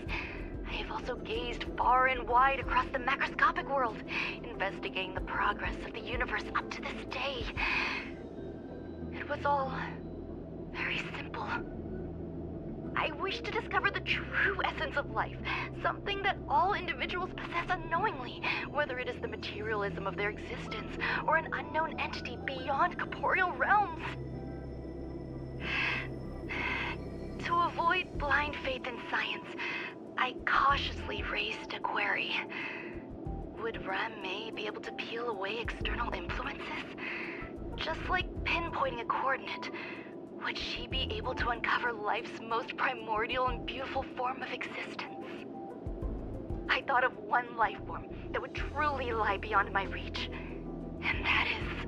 [SPEAKER 13] I have also gazed far and wide across the macroscopic world, investigating the progress of the universe up to this day. It was all very simple. I wish to discover the true essence of life, something that all individuals possess unknowingly, whether it is the materialism of their existence or an unknown entity beyond corporeal realms. To avoid blind faith in science, I cautiously raised a query. Would Ram-Mei be able to peel away external influences? Just like pinpointing a coordinate, would she be able to uncover life's most primordial and beautiful form of existence? I thought of one life form that would truly lie beyond my reach, and that is...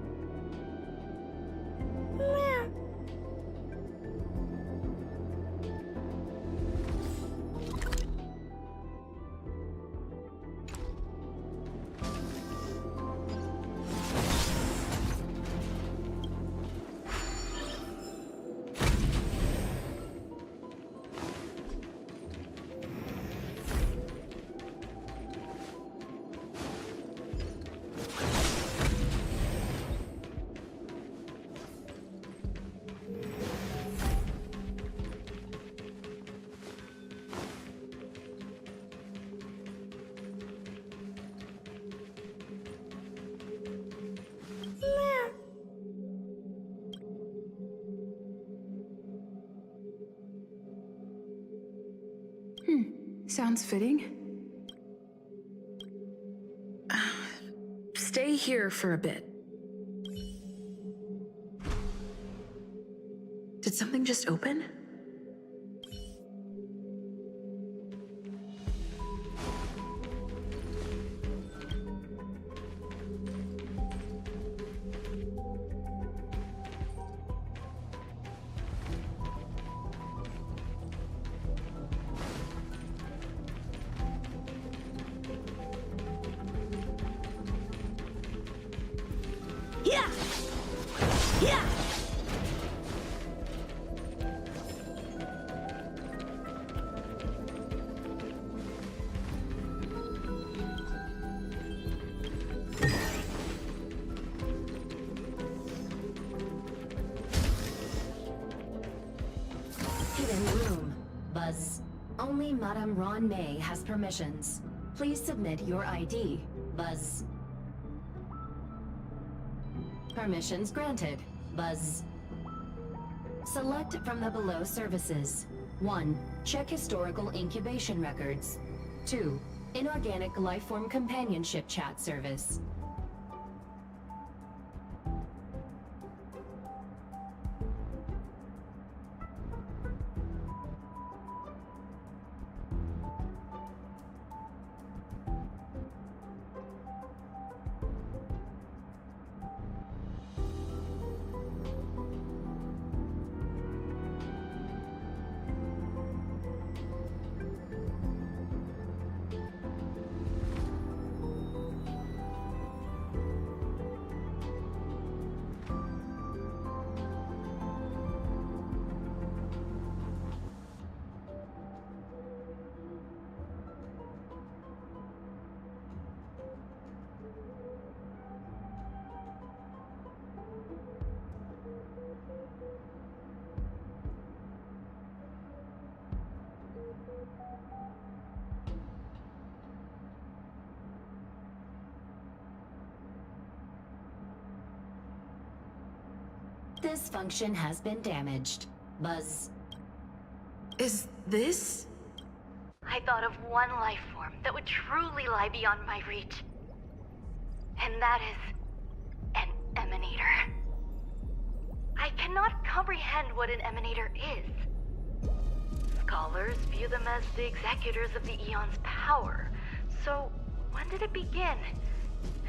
[SPEAKER 3] Sounds fitting. Stay here for a bit. Did something just open?
[SPEAKER 9] Yeah! Yeah!
[SPEAKER 14] Hidden room. Buzz. Only Madame Ron-Mei has permissions. Please submit your ID. Buzz. Permissions granted. Buzz. Select from the below services. 1. Check historical incubation records. 2. Inorganic lifeform companionship chat service. This function has been damaged. Buzz.
[SPEAKER 3] Is this?
[SPEAKER 13] I thought of one life form that would truly lie beyond my reach. And that is emanator. I cannot comprehend what an emanator is. Scholars view them as the executors of the Eon's power. So, when did it begin?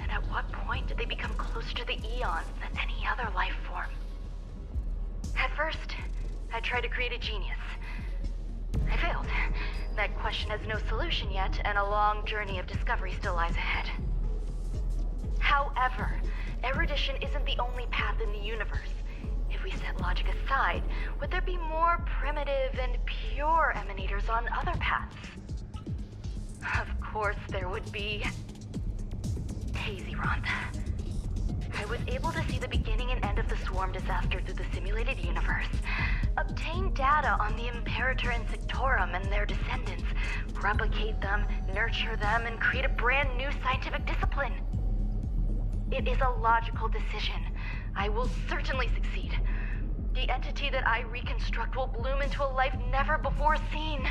[SPEAKER 13] And at what point did they become closer to the Eons than any other life form? At first, I tried to create a genius. I failed. That question has no solution yet, and a long journey of discovery still lies ahead. However, erudition isn't the only path in the universe. If we set logic aside, would there be more primitive and pure emanators on other paths? Of course there would be. Hazy Ronth. I was able to see the beginning and end of the swarm disaster through the simulated universe, obtain data on the Imperator and Sectorum and their descendants, replicate them, nurture them, and create a brand new scientific discipline. It is a logical decision. I will certainly succeed. The entity that I reconstruct will bloom into a life never before seen.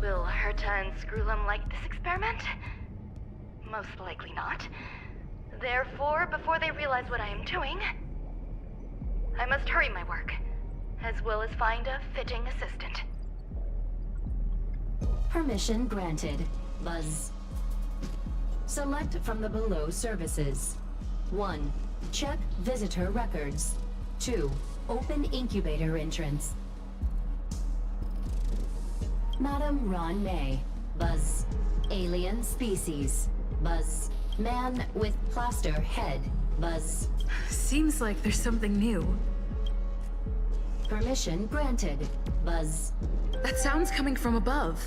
[SPEAKER 13] Will Herta and Screwlum like this experiment? Most likely not. Therefore, before they realize what I am doing, I must hurry my work, as well as find a fitting assistant.
[SPEAKER 14] Permission granted. Buzz. Select from the below services. 1. Check visitor records. 2. Open incubator entrance. Madam Ron May. Buzz. Alien species. Buzz. Man with plaster head. Buzz.
[SPEAKER 3] Seems like there's something new.
[SPEAKER 14] Permission granted. Buzz.
[SPEAKER 3] That sound's coming from above.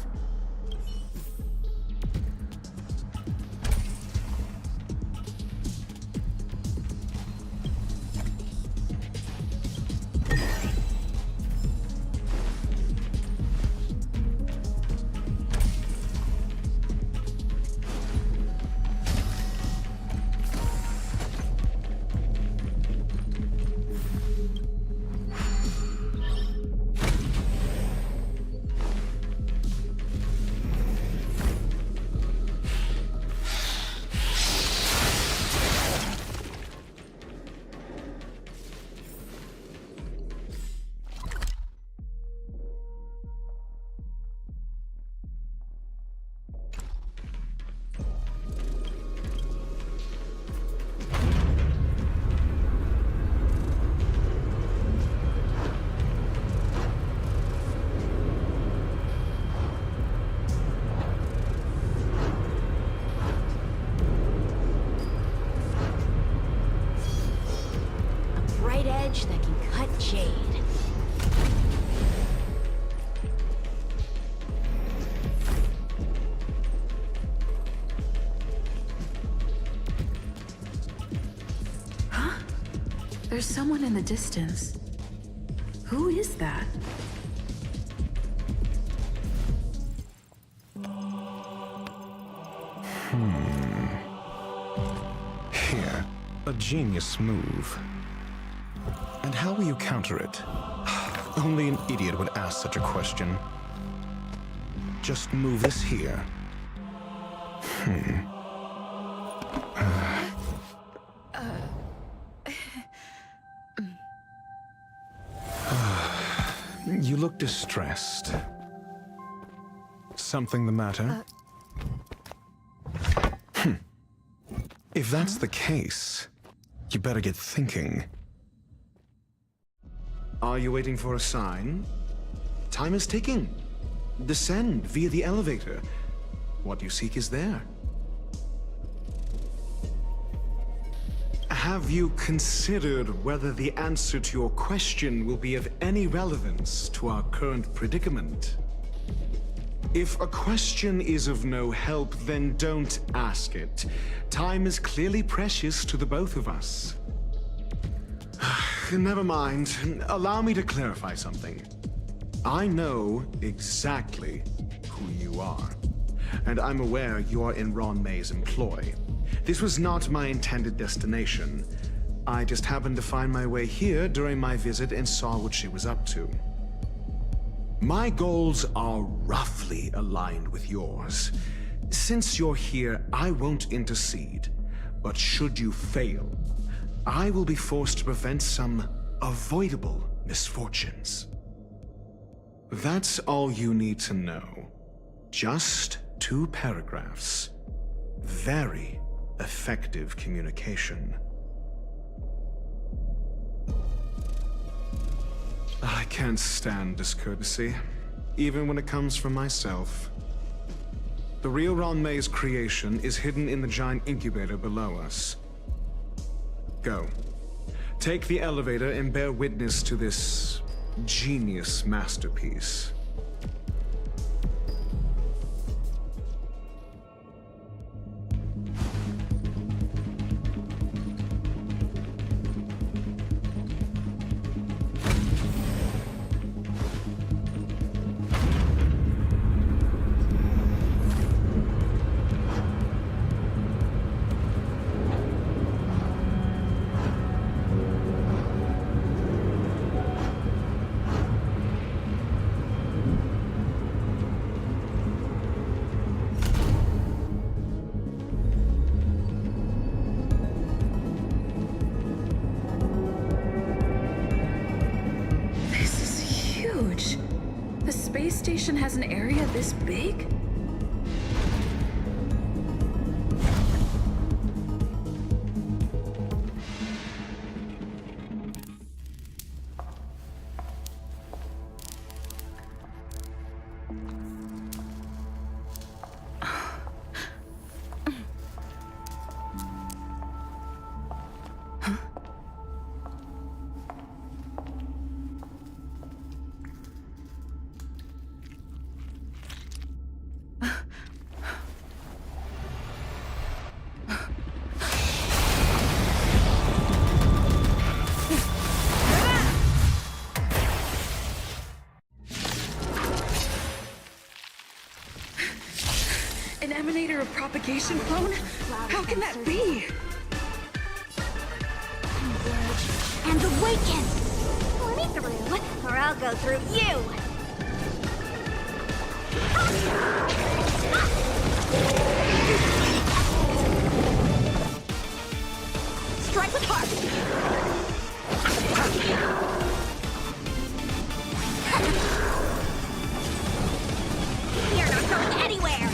[SPEAKER 2] That can cut jade.
[SPEAKER 3] Huh? There's someone in the distance. Who is that?
[SPEAKER 15] Here, a genius move. And how will you counter it? Only an idiot would ask such a question. Just move this here. You look distressed. Something the matter? If that's the case, you better get thinking. Are you waiting for a sign? Time is ticking. Descend via the elevator. What you seek is there. Have you considered whether the answer to your question will be of any relevance to our current predicament? If a question is of no help, then don't ask it. Time is clearly precious to the both of us. Never mind. Allow me to clarify something. I know exactly who you are, and I'm aware you are in Ron May's employ. This was not my intended destination. I just happened to find my way here during my visit and saw what she was up to. My goals are roughly aligned with yours. Since you're here, I won't intercede. But should you fail, I will be forced to prevent some avoidable misfortunes. That's all you need to know. Just 2 paragraphs. Very effective communication. I can't stand discourtesy, even when it comes from myself. The real Ron May's creation is hidden in the giant incubator below us. Go. Take the elevator and bear witness to this genius masterpiece.
[SPEAKER 3] The space station has an area this big? An emanator of propagation clone? How can that be?
[SPEAKER 2] And awaken! Let me through, or I'll go through you! Strike with heart! You're not going anywhere!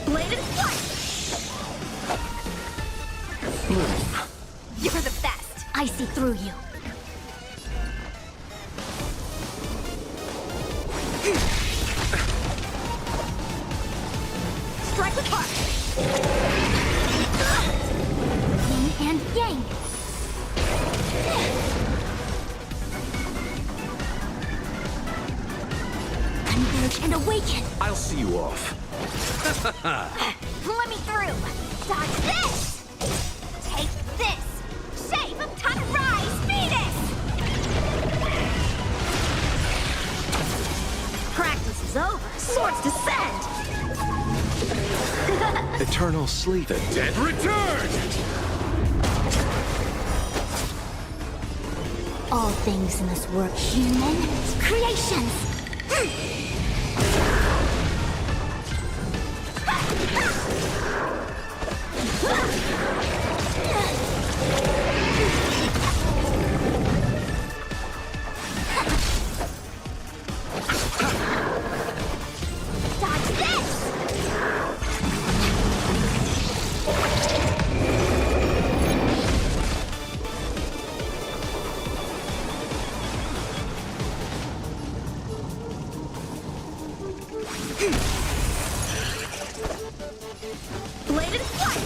[SPEAKER 2] Bladed flight! You're the best! I see through you. Strike with heart! Yin and yang! Converge and awaken!
[SPEAKER 6] I'll see you off.
[SPEAKER 2] Let me through! Dodge this! Take this! Shape of Tanarai Speedus! Practice is over. Swords descend!
[SPEAKER 6] Eternal sleep.
[SPEAKER 4] The dead return!
[SPEAKER 2] All things in this work, human creations! Dodge this! Bladed flight!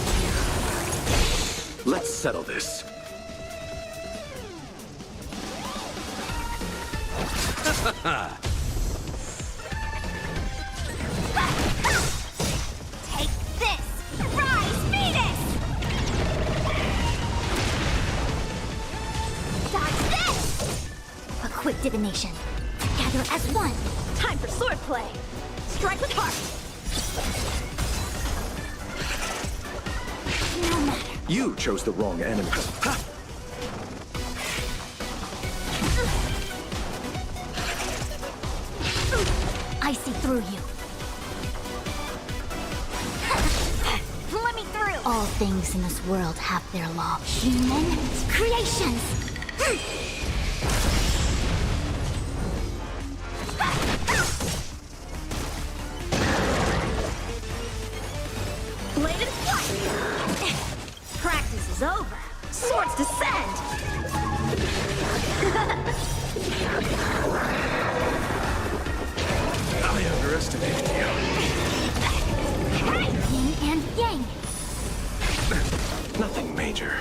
[SPEAKER 6] Let's settle this.
[SPEAKER 2] Take this! Rise, Venus! Dodge this! A quick divination. Together as one. Time for swordplay. Strike with heart. No matter.
[SPEAKER 6] You chose the wrong enemy.
[SPEAKER 2] I see through you. Let me through! All things in this world have their law. Human creations! Bladed flight! Practice is over. Swords descend!
[SPEAKER 6] I underestimated you.
[SPEAKER 2] Yin and yang.
[SPEAKER 6] Nothing major.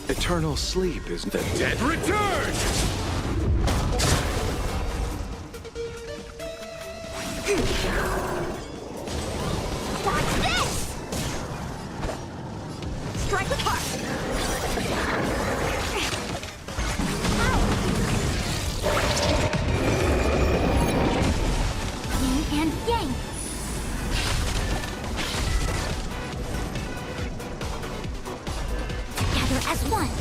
[SPEAKER 6] Eternal sleep is the dead return!
[SPEAKER 2] Watch this! Strike apart! Yin and yang. Together as one.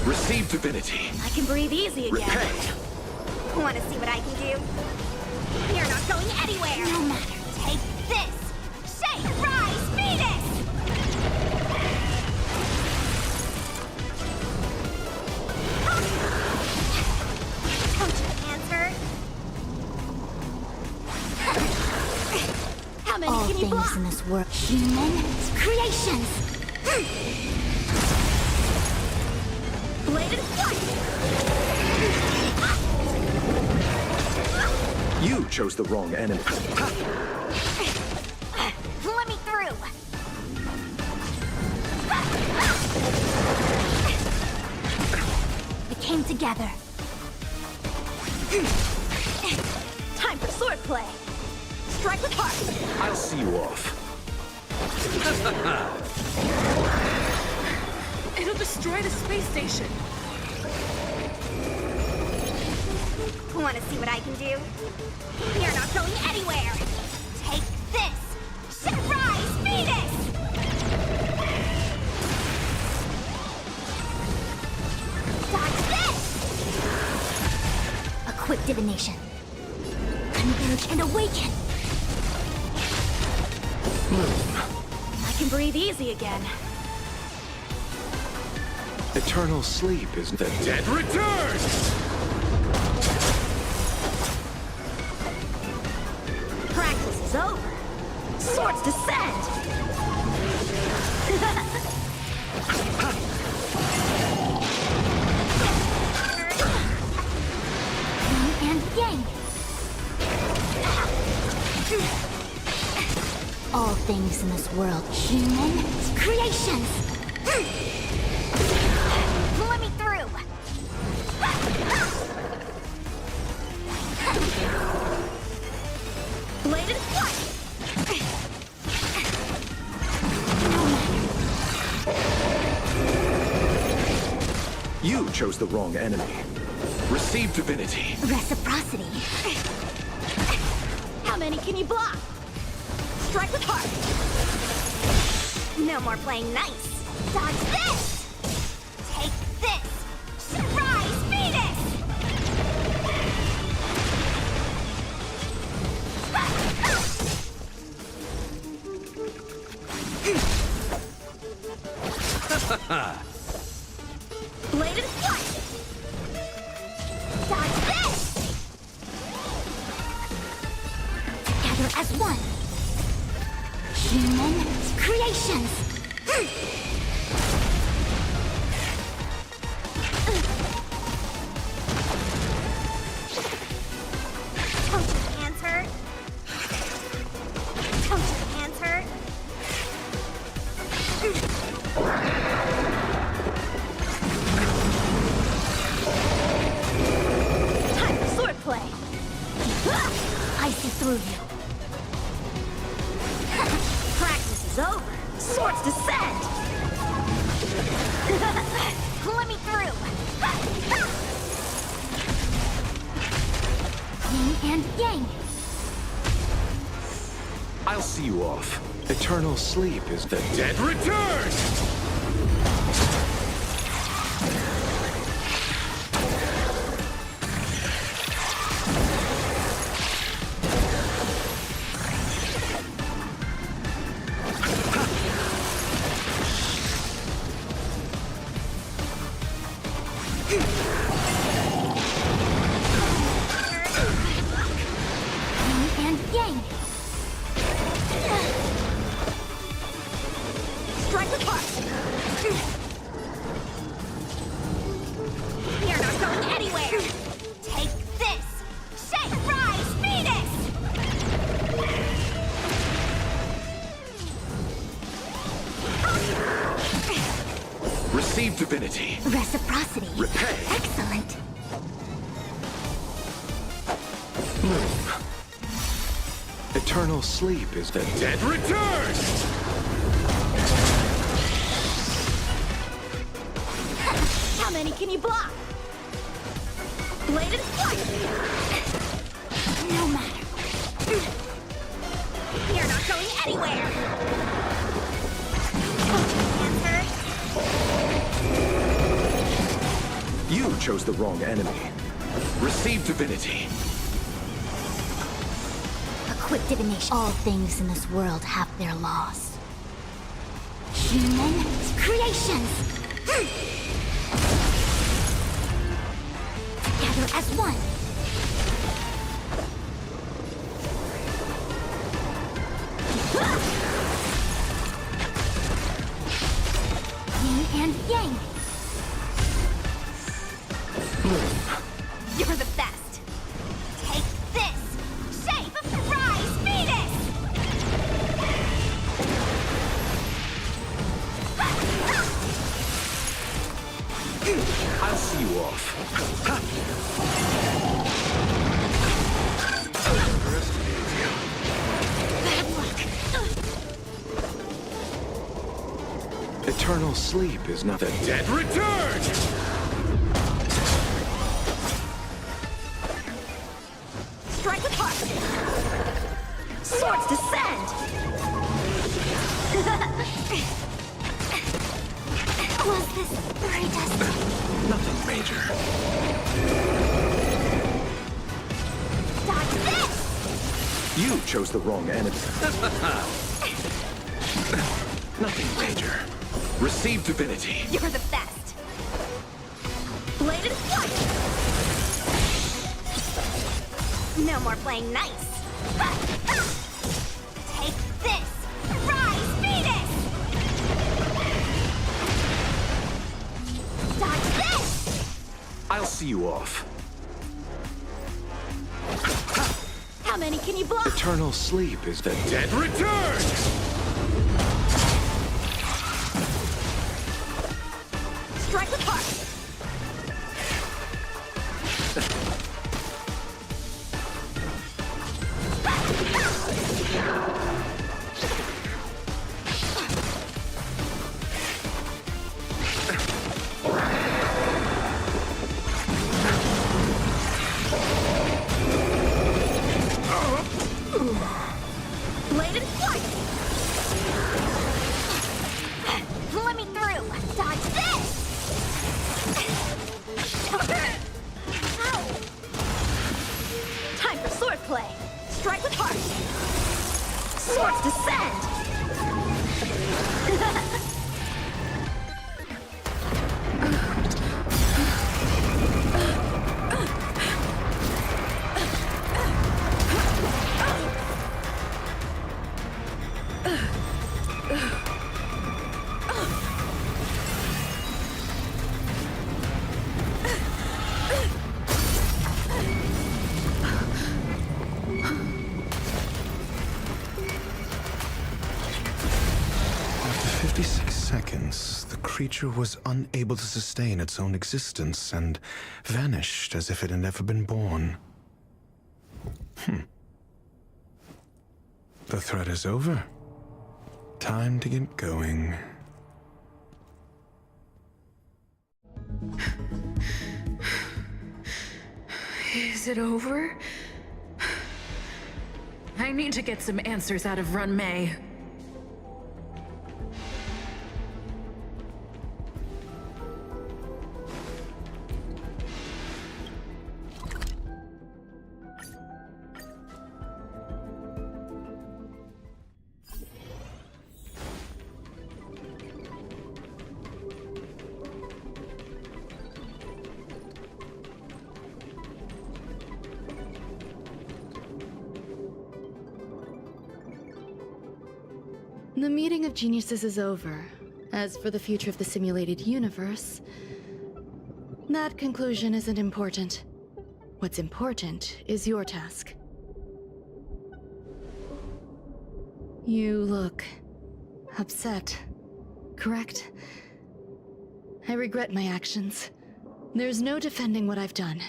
[SPEAKER 6] Receive divinity.
[SPEAKER 2] I can breathe easy again.
[SPEAKER 6] Repay.
[SPEAKER 2] Want to see what I can do? You're not going anywhere! No matter. Take this! Shake, rise, Venus! Don't your hands hurt? How many can you block? All things in this world. Human creations! Bladed flight!
[SPEAKER 6] You chose the wrong enemy.
[SPEAKER 2] Let me through! We came together. Time for swordplay. Strike with heart.
[SPEAKER 6] I'll see you off.
[SPEAKER 3] It'll destroy the space station.
[SPEAKER 2] Want to see what I can do? You're not going anywhere! Take this! Rise, Venus! Dodge this! A quick divination. Converge and awaken! I can breathe easy again.
[SPEAKER 6] Eternal sleep is the dead return!
[SPEAKER 2] Practice is over. Swords descend! Yin and yang. All things in this world, human creations. Let me through. Bladed flight!
[SPEAKER 6] You chose the wrong enemy. Receive divinity.
[SPEAKER 2] Reciprocity. How many can you block? Strike with heart. No more playing nice. Dodge this! Take this! Rise, Venus! Bladed flight! Dodge this! Together as one. Human creations! Don't your hands hurt? Don't your hands hurt? Time for swordplay! I see through you. Practice is over. Swords descend! Let me through! Yin and yang.
[SPEAKER 6] I'll see you off. Eternal sleep is the dead
[SPEAKER 4] Return!
[SPEAKER 2] And yang. Strike the park. You're not going anywhere. Take this. Shake, rise, Venus.
[SPEAKER 6] receive divinity.
[SPEAKER 2] Reciprocity.
[SPEAKER 6] Repay.
[SPEAKER 2] Excellent.
[SPEAKER 6] Move. Eternal sleep is the dead return!
[SPEAKER 2] How many can you block? Bladed flight. No matter. You're not going anywhere. Answer.
[SPEAKER 6] You chose the wrong enemy. Receive divinity.
[SPEAKER 2] A quick divination. All things in this world have their laws. Human creations. Together as one. Yin and yang. You're the best. Take this. Shape of Rise, Venus.
[SPEAKER 6] I'll see you off. Eternal sleep is not the dead return!
[SPEAKER 2] Strike apart. Swords descend. Was this predestined?
[SPEAKER 6] Nothing major.
[SPEAKER 2] Dodge this!
[SPEAKER 6] You chose the wrong enemy. Nothing major. Receive divinity.
[SPEAKER 2] You're the best. Bladed flight. No more playing nice. Take this. Rise, Venus. Dodge this.
[SPEAKER 6] I'll see you off.
[SPEAKER 2] How many can you block?
[SPEAKER 6] Eternal sleep is the dead return!
[SPEAKER 2] Strike the park. Bladed flight. Let me through. Dodge this. Ow. Time for swordplay. Strike with heart. Swords descend.
[SPEAKER 15] After 56 seconds, the creature was unable to sustain its own existence and vanished as if it had never been born. The threat is over. Time to get going.
[SPEAKER 3] Is it over? I I need to get some answers out of Run May.
[SPEAKER 7] The meeting of geniuses is over. As for the future of the simulated universe, that conclusion isn't important. What's important is your task. You look upset, correct? I regret my actions. There's no defending what I've done.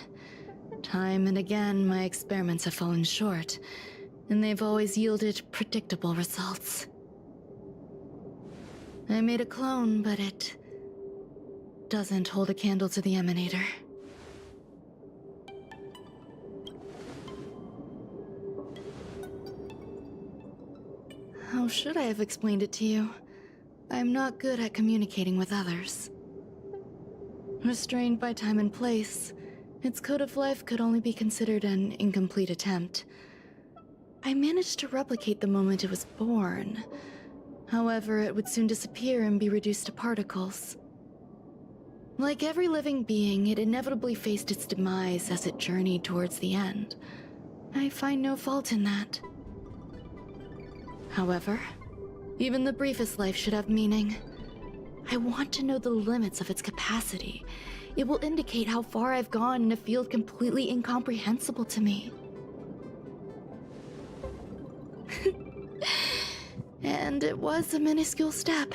[SPEAKER 7] Time and again, my experiments have fallen short, and they've always yielded predictable results. I made a clone, but it doesn't hold a candle to the Emanator. How should I have explained it to you? I'm not good at communicating with others. Restrained by time and place, its code of life could only be considered an incomplete attempt. I managed to replicate the moment it was born. However, it would soon disappear and be reduced to particles. Like every living being, it inevitably faced its demise as it journeyed towards the end. I find no fault in that. However, even the briefest life should have meaning. I want to know the limits of its capacity. It will indicate how far I've gone in a field completely incomprehensible to me. And it was a minuscule step,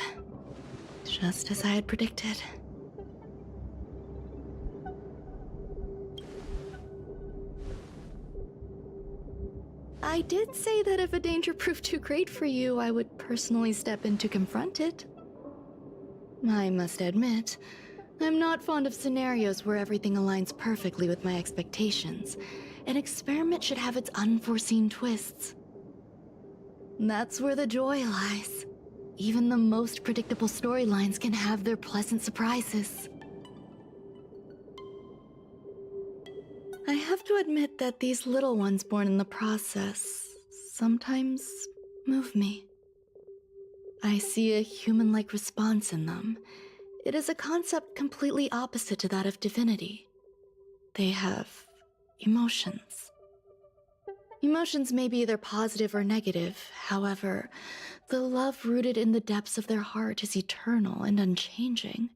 [SPEAKER 7] just as I had predicted. I did say that if a danger proved too great for you, I would personally step in to confront it. I must admit, I'm not fond of scenarios where everything aligns perfectly with my expectations. An experiment should have its unforeseen twists. That's where the joy lies. Even the most predictable storylines can have their pleasant surprises. I have to admit that these little ones born in the process sometimes move me. I see a human-like response in them. It is a concept completely opposite to that of divinity. They have emotions. Emotions may be either positive or negative. However, the love rooted in the depths of their heart is eternal and unchanging.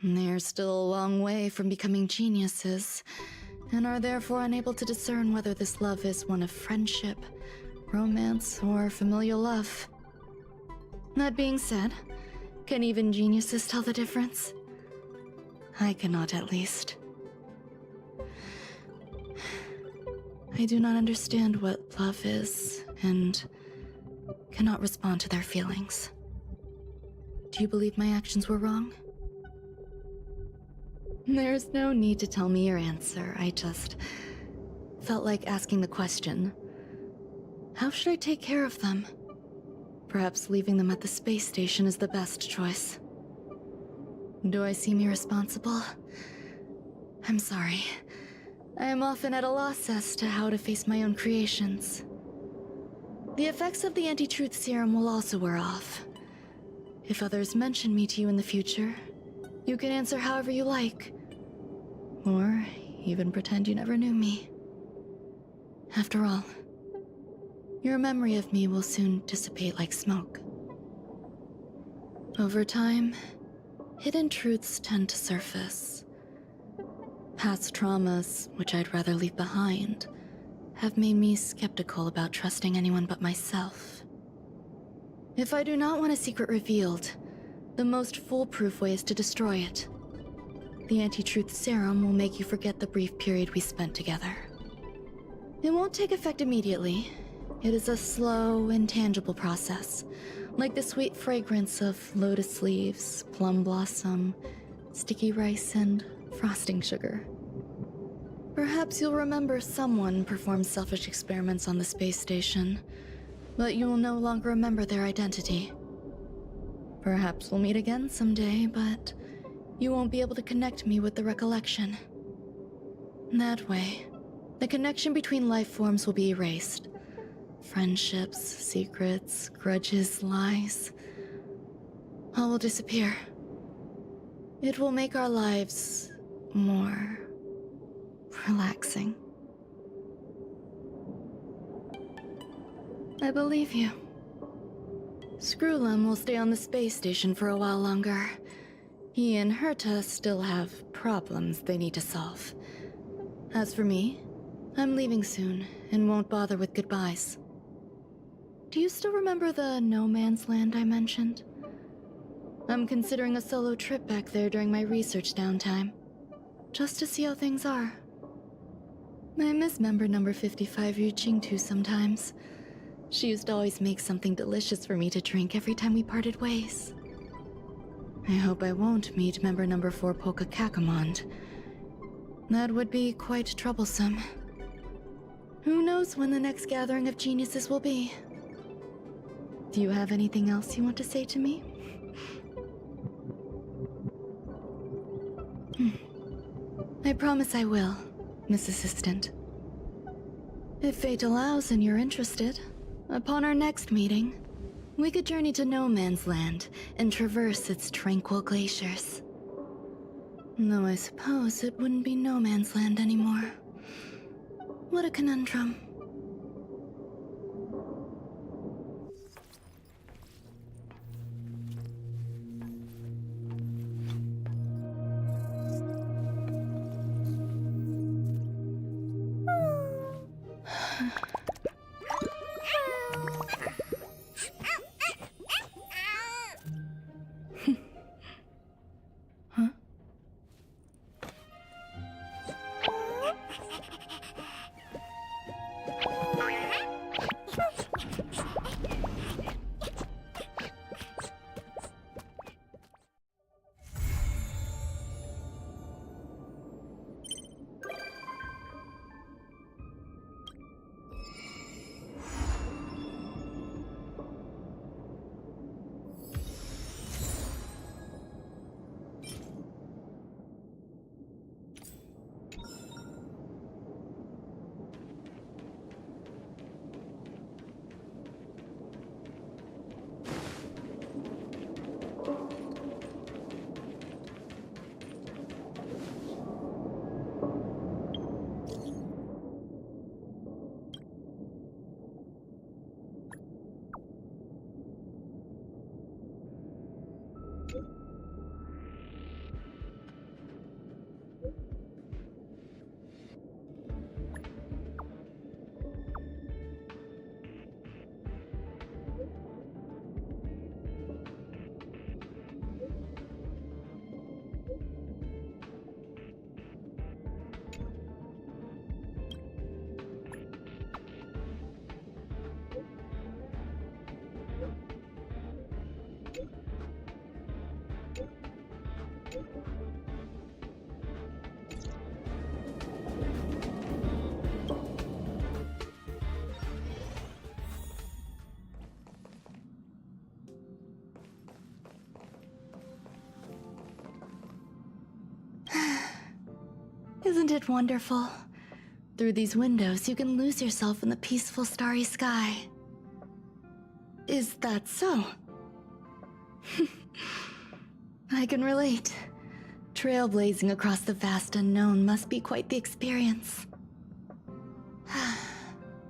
[SPEAKER 7] They're still a long way from becoming geniuses, and are therefore unable to discern whether this love is one of friendship, romance, or familial love. That being said, can even geniuses tell the difference? I cannot, at least. I do not understand what love is, and cannot respond to their feelings. Do you believe my actions were wrong? There's no need to tell me your answer. I just felt like asking the question. How should I take care of them? Perhaps leaving them at the space station is the best choice. Do I seem irresponsible? I'm sorry. I am often at a loss as to how to face my own creations. The effects of the anti-truth serum will also wear off. If others mention me to you in the future, you can answer however you like. Or even pretend you never knew me. After all, your memory of me will soon dissipate like smoke. Over time, hidden truths tend to surface. Past traumas, which I'd rather leave behind, have made me skeptical about trusting anyone but myself. If I do not want a secret revealed, the most foolproof way is to destroy it. The anti-truth serum will make you forget the brief period we spent together. It won't take effect immediately. It is a slow, intangible process, like the sweet fragrance of lotus leaves, plum blossom, sticky rice, and frosting sugar. Perhaps you'll remember someone performed selfish experiments on the space station, but you'll no longer remember their identity. Perhaps we'll meet again someday, but you won't be able to connect me with the recollection. That way, the connection between life forms will be erased. Friendships, secrets, grudges, lies, all will disappear. It will make our lives more relaxing. I believe you. Screwlum will stay on the space station for a while longer. He and Herta still have problems they need to solve. As for me, I'm leaving soon and won't bother with goodbyes. Do you still remember the no man's land I mentioned? I'm considering a solo trip back there during my research downtime, just to see how things are. I miss member number 55 Yuqingtu sometimes. She used to always make something delicious for me to drink every time we parted ways. I hope I won't meet member number 4 Polka Kakamond. That would be quite troublesome. Who knows when the next gathering of geniuses will be? Do you have anything else you want to say to me? I promise I will, Miss Assistant. If fate allows and you're interested, upon our next meeting, we could journey to No Man's Land and traverse its tranquil glaciers. Though I suppose it wouldn't be No Man's Land anymore. What a conundrum. Isn't it wonderful? Through these windows, you can lose yourself in the peaceful starry sky. Is that so? I can relate. Trailblazing across the vast unknown must be quite the experience.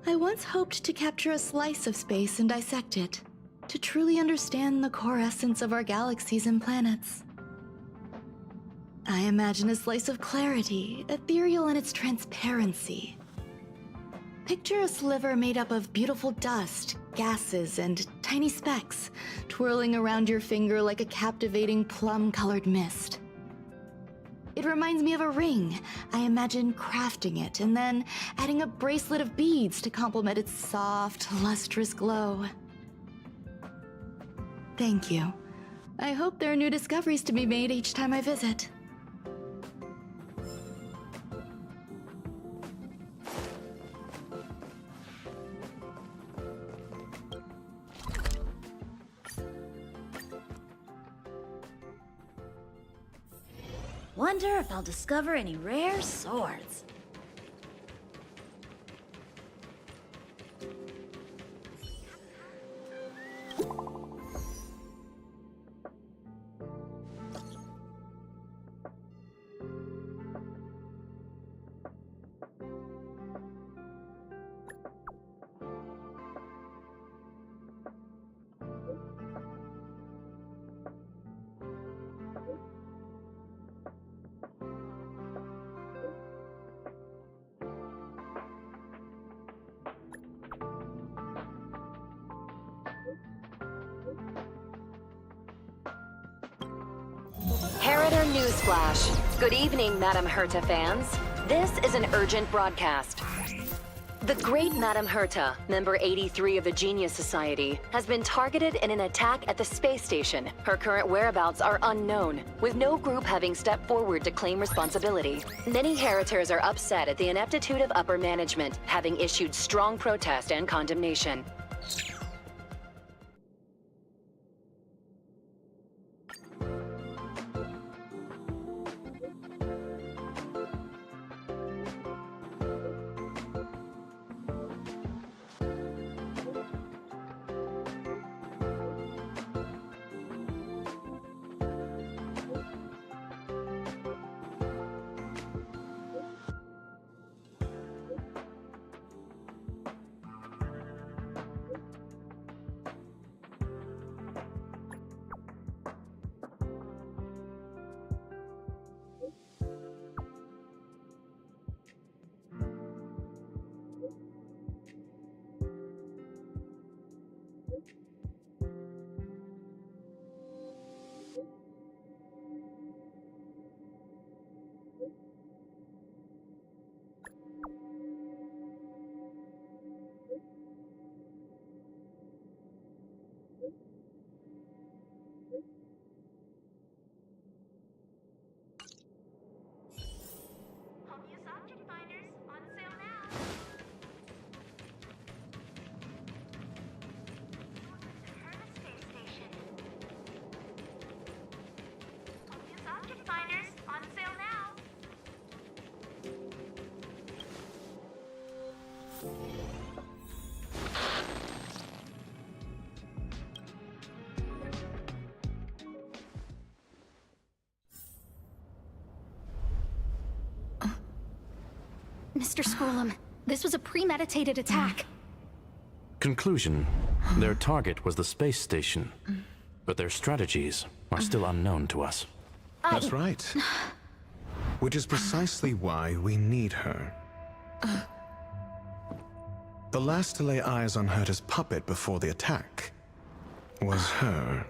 [SPEAKER 7] I once hoped to capture a slice of space and dissect it, to truly understand the core essence of our galaxies and planets. I imagine a slice of clarity, ethereal in its transparency. Picture a sliver made up of beautiful dust, gases, and tiny specks, twirling around your finger like a captivating plum-colored mist. It reminds me of a ring. I imagine crafting it and then adding a bracelet of beads to complement its soft, lustrous glow. Thank you. I hope there are new discoveries to be made each time I visit.
[SPEAKER 2] Wonder if I'll discover any rare swords.
[SPEAKER 14] Heriter Newsflash. Good evening, Madame Herta fans. This is an urgent broadcast. The great Madame Herta, member 83 of the Genius Society, has been targeted in an attack at the space station. Her current whereabouts are unknown, with no group having stepped forward to claim responsibility. Many Heritors are upset at the ineptitude of upper management, having issued strong protest and condemnation.
[SPEAKER 1] Mr. Scrollum, this was a premeditated attack.
[SPEAKER 12] Conclusion. Their target was the space station, but their strategies are still unknown to us.
[SPEAKER 15] That's right. Which is precisely why we need her. The last to lay eyes on Herta's puppet before the attack was her.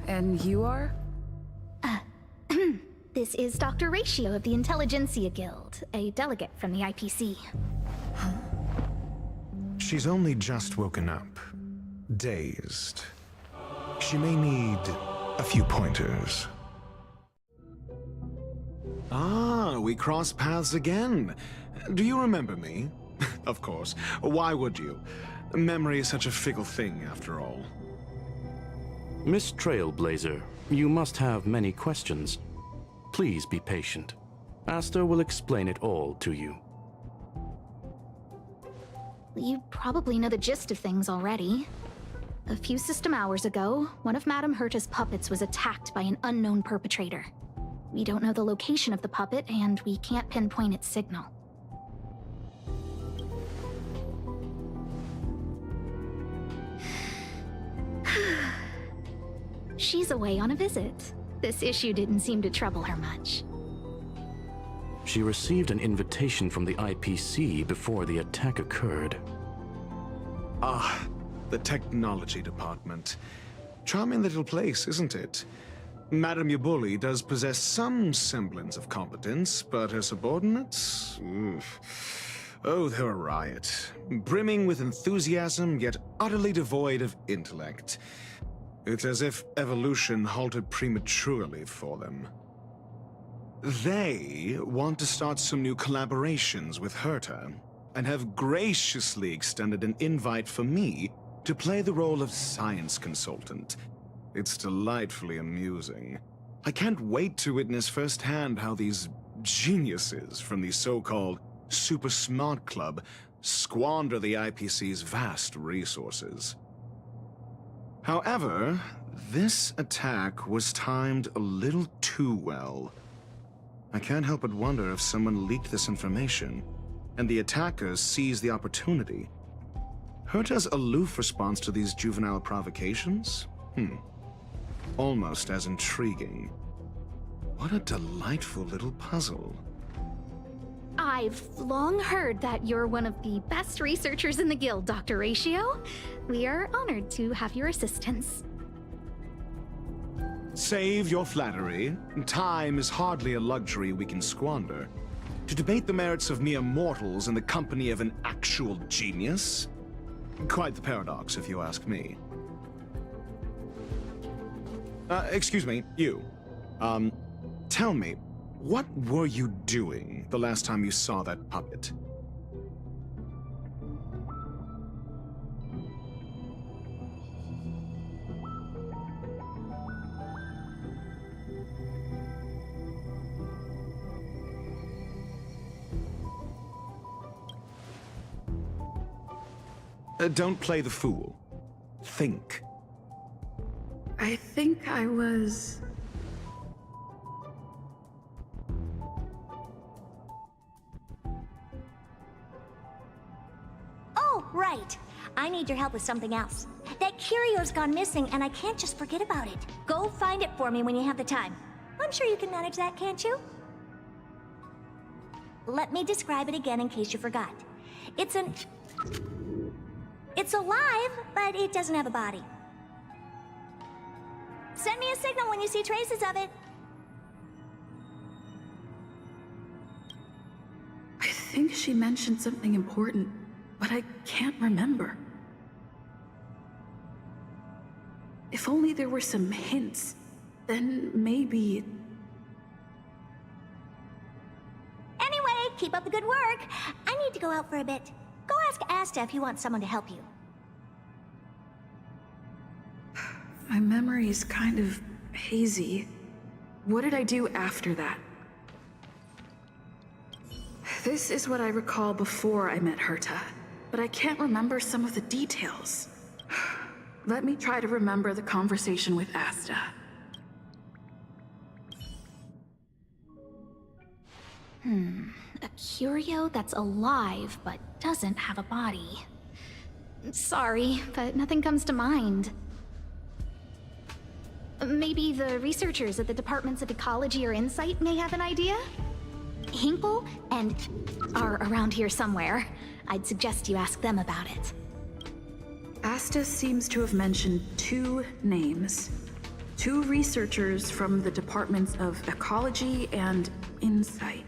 [SPEAKER 3] And you are?
[SPEAKER 1] This is Dr. Ratio of the Intelligentsia Guild, a delegate from the IPC.
[SPEAKER 15] She's only just woken up, dazed. She may need a few pointers. Ah, we cross paths again. Do you remember me? Of course. Why would you? Memory is such a fickle thing, after all.
[SPEAKER 12] Miss Trailblazer, you must have many questions. Please be patient. Aster will explain it all to you.
[SPEAKER 1] You probably know the gist of things already. A few system hours ago, one of Madame Herta's puppets was attacked by an unknown perpetrator. We don't know the location of the puppet, and we can't pinpoint its signal. She's away on a visit. This issue didn't seem to trouble her much.
[SPEAKER 12] She received an invitation from the IPC before the attack occurred.
[SPEAKER 15] Ah, the technology department. Charming little place, isn't it? Madame Yabuli does possess some semblance of competence, but her subordinates? Oof. Oh, they're a riot. Brimming with enthusiasm, yet utterly devoid of intellect. It's as if evolution halted prematurely for them. They want to start some new collaborations with Herta, and have graciously extended an invite for me to play the role of science consultant. It's delightfully amusing. I can't wait to witness firsthand how these geniuses from the so-called Super Smart Club squander the IPC's vast resources. However, this attack was timed a little too well. I can't help but wonder if someone leaked this information, and the attackers seized the opportunity. Herta's aloof response to these juvenile provocations? Almost as intriguing. What a delightful little puzzle.
[SPEAKER 1] I've long heard that you're one of the best researchers in the guild, Dr. Ratio. We are honored to have your assistance.
[SPEAKER 15] Save your flattery. Time is hardly a luxury we can squander. To debate the merits of mere mortals in the company of an actual genius? Quite the paradox, if you ask me. Excuse me, you. Tell me, what were you doing the last time you saw that puppet? Don't play the fool. Think.
[SPEAKER 3] I think I was...
[SPEAKER 2] Oh, right. I need your help with something else. That curio's gone missing, and I can't just forget about it. Go find it for me when you have the time. I'm sure you can manage that, can't you? Let me describe it again in case you forgot. It's alive, but it doesn't have a body. Send me a signal when you see traces of it.
[SPEAKER 3] I think she mentioned something important, but I can't remember. If only there were some hints, then maybe...
[SPEAKER 2] Anyway, keep up the good work. I need to go out for a bit. Go ask Asta if you want someone to help you.
[SPEAKER 3] My memory's kind of hazy. What did I do after that? This is what I recall before I met Herta, but I can't remember some of the details. Let me try to remember the conversation with Asta.
[SPEAKER 1] A curio that's alive but doesn't have a body. Sorry, but nothing comes to mind. Maybe the researchers at the Departments of Ecology or Insight may have an idea? Hinkle and are around here somewhere. I'd suggest you ask them about it.
[SPEAKER 3] Asta seems to have mentioned 2 names. 2 researchers from the Departments of Ecology and Insight.